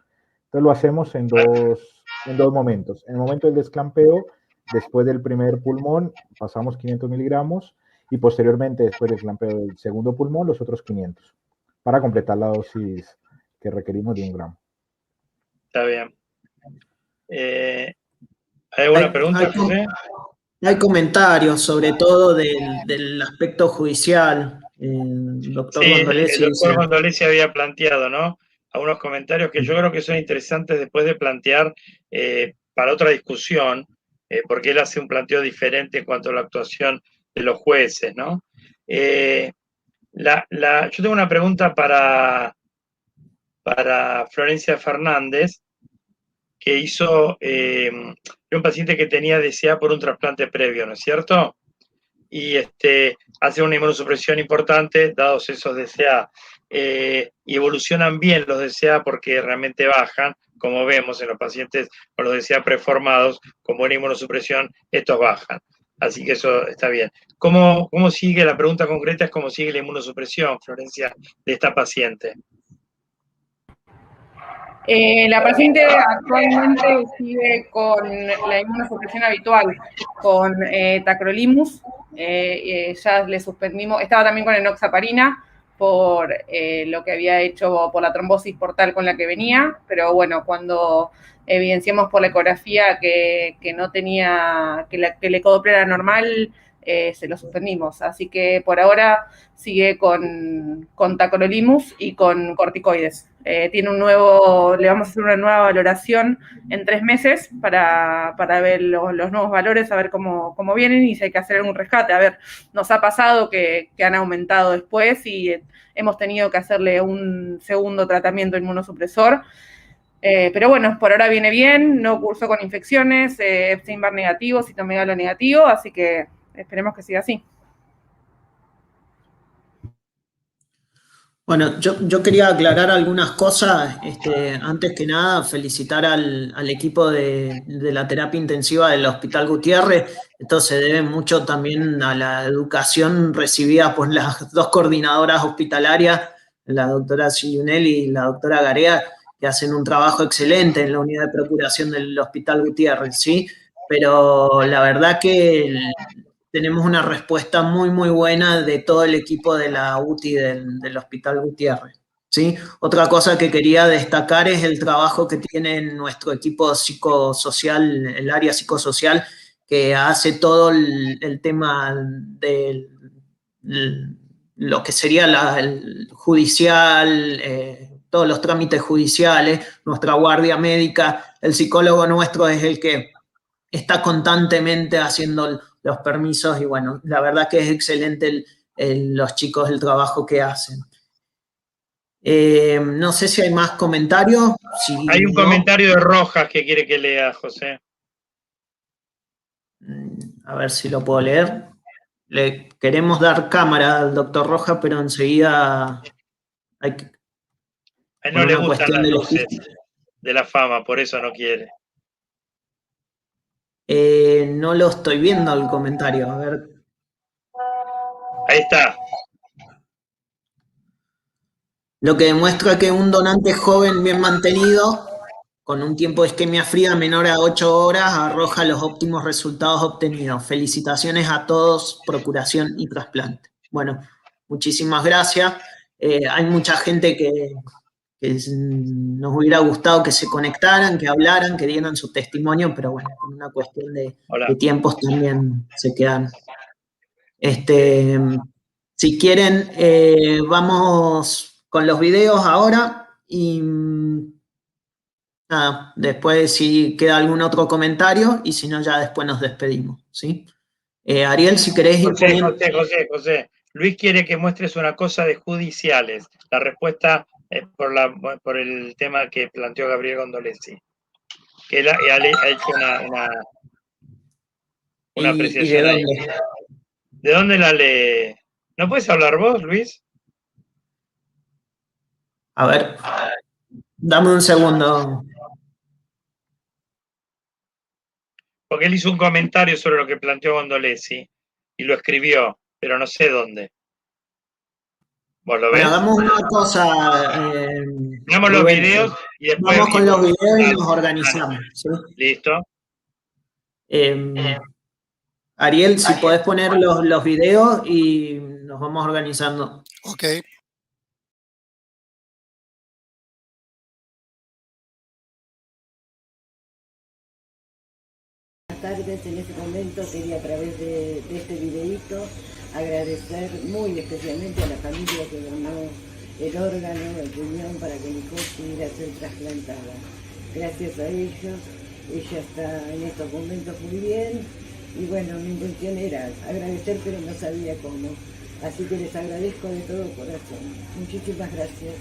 Entonces lo hacemos en dos momentos. En el momento del desclampeo, después del primer pulmón, pasamos 500 miligramos, y posteriormente, después del desclampeo del segundo pulmón, los otros 500, para completar la dosis que requerimos de 1 gramo. Está bien. ¿Hay alguna pregunta, José? Hay comentarios, sobre todo del aspecto judicial. Doctor Gondolesi. El doctor Gondolesi había planteado, ¿no?, algunos comentarios que yo creo que son interesantes después de plantear para otra discusión, porque él hace un planteo diferente en cuanto a la actuación de los jueces, ¿no? Yo tengo una pregunta para Florencia Fernández, que hizo un paciente que tenía DCA por un trasplante previo, ¿no es cierto? Y hace una inmunosupresión importante, dados esos DCA, y evolucionan bien los DCA porque realmente bajan, como vemos en los pacientes con los DCA preformados, con buena inmunosupresión, estos bajan. Así que eso está bien. ¿Cómo sigue? La pregunta concreta es cómo sigue la inmunosupresión, Florencia, de esta paciente. La paciente actualmente sigue con la inmunosupresión habitual, con tacrolimus. Ya le suspendimos, estaba también con enoxaparina por lo que había hecho por la trombosis portal con la que venía, pero bueno, cuando evidenciamos por la ecografía que no tenía, que el ecodoppler era normal, se lo suspendimos. Así que por ahora sigue con tacrolimus y con corticoides. Le vamos a hacer una nueva valoración en 3 meses para ver los nuevos valores, a ver cómo vienen y si hay que hacer algún rescate. A ver, nos ha pasado que han aumentado después y hemos tenido que hacerle un segundo tratamiento inmunosupresor. Pero bueno, por ahora viene bien, no cursó con infecciones, Epstein-Barr negativo, citomegalo negativo, así que esperemos que siga así. Bueno, yo quería aclarar algunas cosas. Antes que nada, felicitar al equipo de la terapia intensiva del Hospital Gutiérrez. Esto se debe mucho también a la educación recibida por las dos coordinadoras hospitalarias, la doctora Sillunelli y la doctora Garea, que hacen un trabajo excelente en la unidad de procuración del Hospital Gutiérrez, ¿sí? Pero la verdad que tenemos una respuesta muy, muy buena de todo el equipo de la UTI del Hospital Gutiérrez, ¿sí? Otra cosa que quería destacar es el trabajo que tiene nuestro equipo psicosocial, el área psicosocial, que hace todo el tema de lo que sería el judicial, todos los trámites judiciales, nuestra guardia médica, el psicólogo nuestro es el que está constantemente haciendo los permisos y bueno, la verdad que es excelente los chicos el trabajo que hacen. No sé si hay más comentarios. Hay un comentario de Rojas que quiere que lea, José. A ver si lo puedo leer. Le queremos dar cámara al doctor Rojas, pero enseguida hay que... A él no le gustan las luces de la fama, por eso no quiere. No lo estoy viendo el comentario, a ver. Ahí está. Lo que demuestra que un donante joven bien mantenido, con un tiempo de isquemia fría menor a 8 horas, arroja los óptimos resultados obtenidos. Felicitaciones a todos, procuración y trasplante. Bueno, muchísimas gracias. Hay mucha gente que nos hubiera gustado que se conectaran, que hablaran, que dieran su testimonio, pero bueno, con una cuestión de tiempos también se quedan. Si quieren, vamos con los videos ahora y nada, después si queda algún otro comentario y si no ya después nos despedimos, ¿sí? Ariel, si querés ir poniendo... José. Luis quiere que muestres una cosa de judiciales. La respuesta es por el tema que planteó Gabriel Gondolesi. Que él ha hecho una apreciación ahí. ¿De dónde la lee? ¿No puedes hablar vos, Luis? A ver, dame un segundo. Porque él hizo un comentario sobre lo que planteó Gondolesi y lo escribió, pero no sé dónde. ¿Vos lo ves? Bueno, hagamos una cosa. Veamos los videos y después... Vamos con los videos y nos organizamos. ¿Sí? Listo. Ariel, si podés poner los videos y nos vamos organizando. Ok. Buenas tardes, en este momento quería a través de este videíto agradecer muy especialmente a la familia que donó el órgano, el riñón para que Nicole pudiera ser trasplantada. Gracias a ellos, ella está en estos momentos muy bien y bueno, mi intención era agradecer pero no sabía cómo. Así que les agradezco de todo corazón. Muchísimas gracias.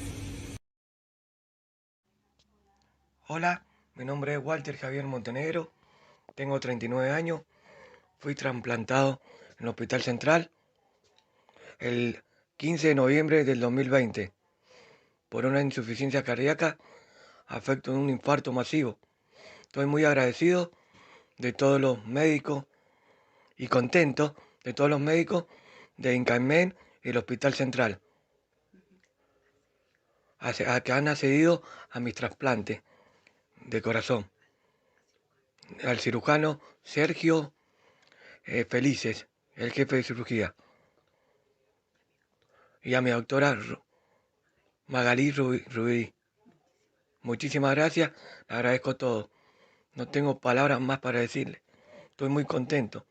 Hola, mi nombre es Walter Javier Montenegro. Tengo 39 años, fui trasplantado en el Hospital Central el 15 de noviembre del 2020 por una insuficiencia cardíaca afecto de un infarto masivo. Estoy muy agradecido de todos los médicos y contento de todos los médicos de INCAIMED y el Hospital Central. que han accedido a mis trasplantes de corazón. Al cirujano Sergio Felices, el jefe de cirugía. Y a mi doctora Magalí Rubí. Muchísimas gracias, le agradezco todo. No tengo palabras más para decirle. Estoy muy contento.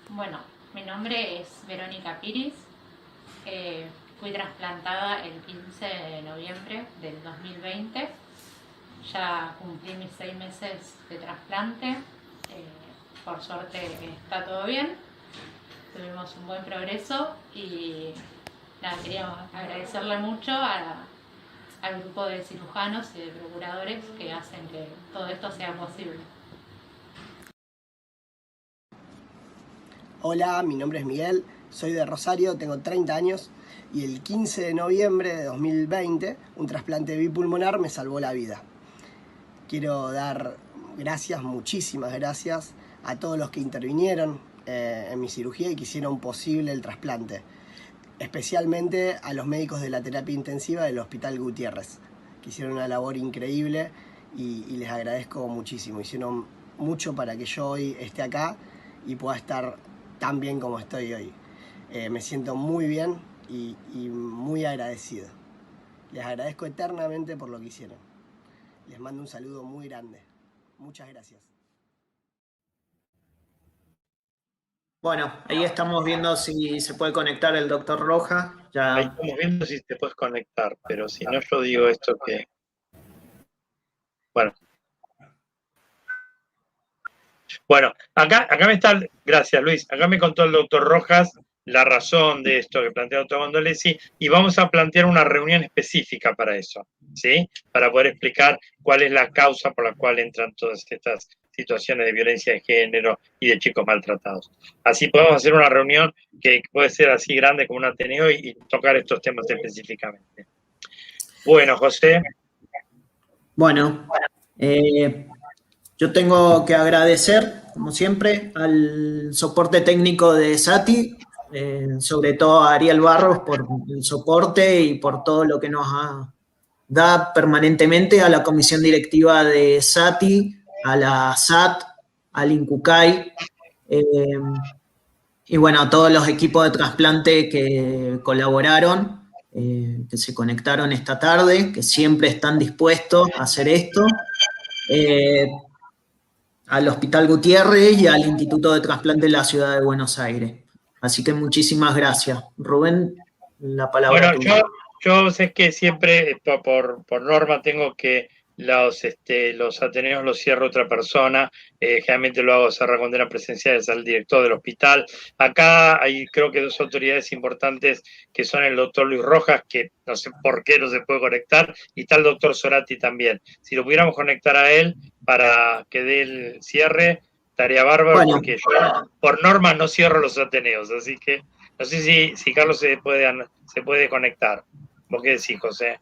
Bueno, mi nombre es Verónica Piris. Fui trasplantada el 15 de noviembre del 2020. Ya cumplí mis 6 meses de trasplante. Por suerte está todo bien. Tuvimos un buen progreso y nada, quería agradecerle mucho al grupo de cirujanos y de procuradores que hacen que todo esto sea posible. Hola, mi nombre es Miguel, soy de Rosario, tengo 30 años y el 15 de noviembre de 2020 un trasplante bipulmonar me salvó la vida. Quiero dar gracias, muchísimas gracias a todos los que intervinieron en mi cirugía y que hicieron posible el trasplante. Especialmente a los médicos de la terapia intensiva del Hospital Gutiérrez, que hicieron una labor increíble y les agradezco muchísimo. Hicieron mucho para que yo hoy esté acá y pueda estar tan bien como estoy hoy. Me siento muy bien y muy agradecido. Les agradezco eternamente por lo que hicieron. Les mando un saludo muy grande. Muchas gracias. Bueno, ahí estamos viendo si se puede conectar el doctor Rojas. Ya... Ahí estamos viendo si te puedes conectar, pero si no, yo digo esto que... Bueno, acá me está... Gracias, Luis. Acá me contó el doctor Rojas la razón de esto que plantea el doctor Gondolesi y vamos a plantear una reunión específica para eso, ¿sí? Para poder explicar cuál es la causa por la cual entran todas estas situaciones de violencia de género y de chicos maltratados. Así podemos hacer una reunión que puede ser así grande como un Ateneo y tocar estos temas específicamente. Bueno, José. Bueno, yo tengo que agradecer, como siempre, al soporte técnico de SATI, sobre todo a Ariel Barros por el soporte y por todo lo que nos da permanentemente, a la comisión directiva de SATI, a la SAT, al INCUCAI, y bueno, a todos los equipos de trasplante que colaboraron, que se conectaron esta tarde, que siempre están dispuestos a hacer esto, al Hospital Gutiérrez y al Instituto de Trasplante de la Ciudad de Buenos Aires. Así que muchísimas gracias. Rubén, la palabra. Bueno, yo sé que siempre, por norma, tengo que los Ateneos los cierra otra persona. Generalmente lo hago cerrar condenas presenciales al director del hospital. Acá hay creo que 2 autoridades importantes que son el doctor Luis Rojas, que no sé por qué no se puede conectar, y está el doctor Sorati también. Si lo pudiéramos conectar a él para que dé el cierre, estaría bárbaro, bueno, porque yo por norma no cierro los Ateneos, así que no sé si Carlos se puede conectar. ¿Vos qué decís, José?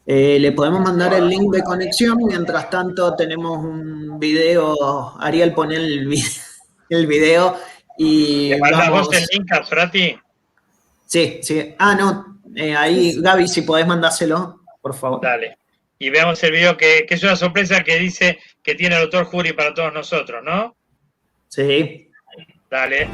Le podemos mandar el link de conexión, mientras tanto tenemos un video, Ariel pone el video y... ¿Le mandás vos el link a Sorati? Sí. Ah, no, ahí Gaby, si podés mandárselo, por favor. Dale. Y veamos el video que es una sorpresa que dice que tiene el doctor Jury para todos nosotros, ¿no? Sí. Dale.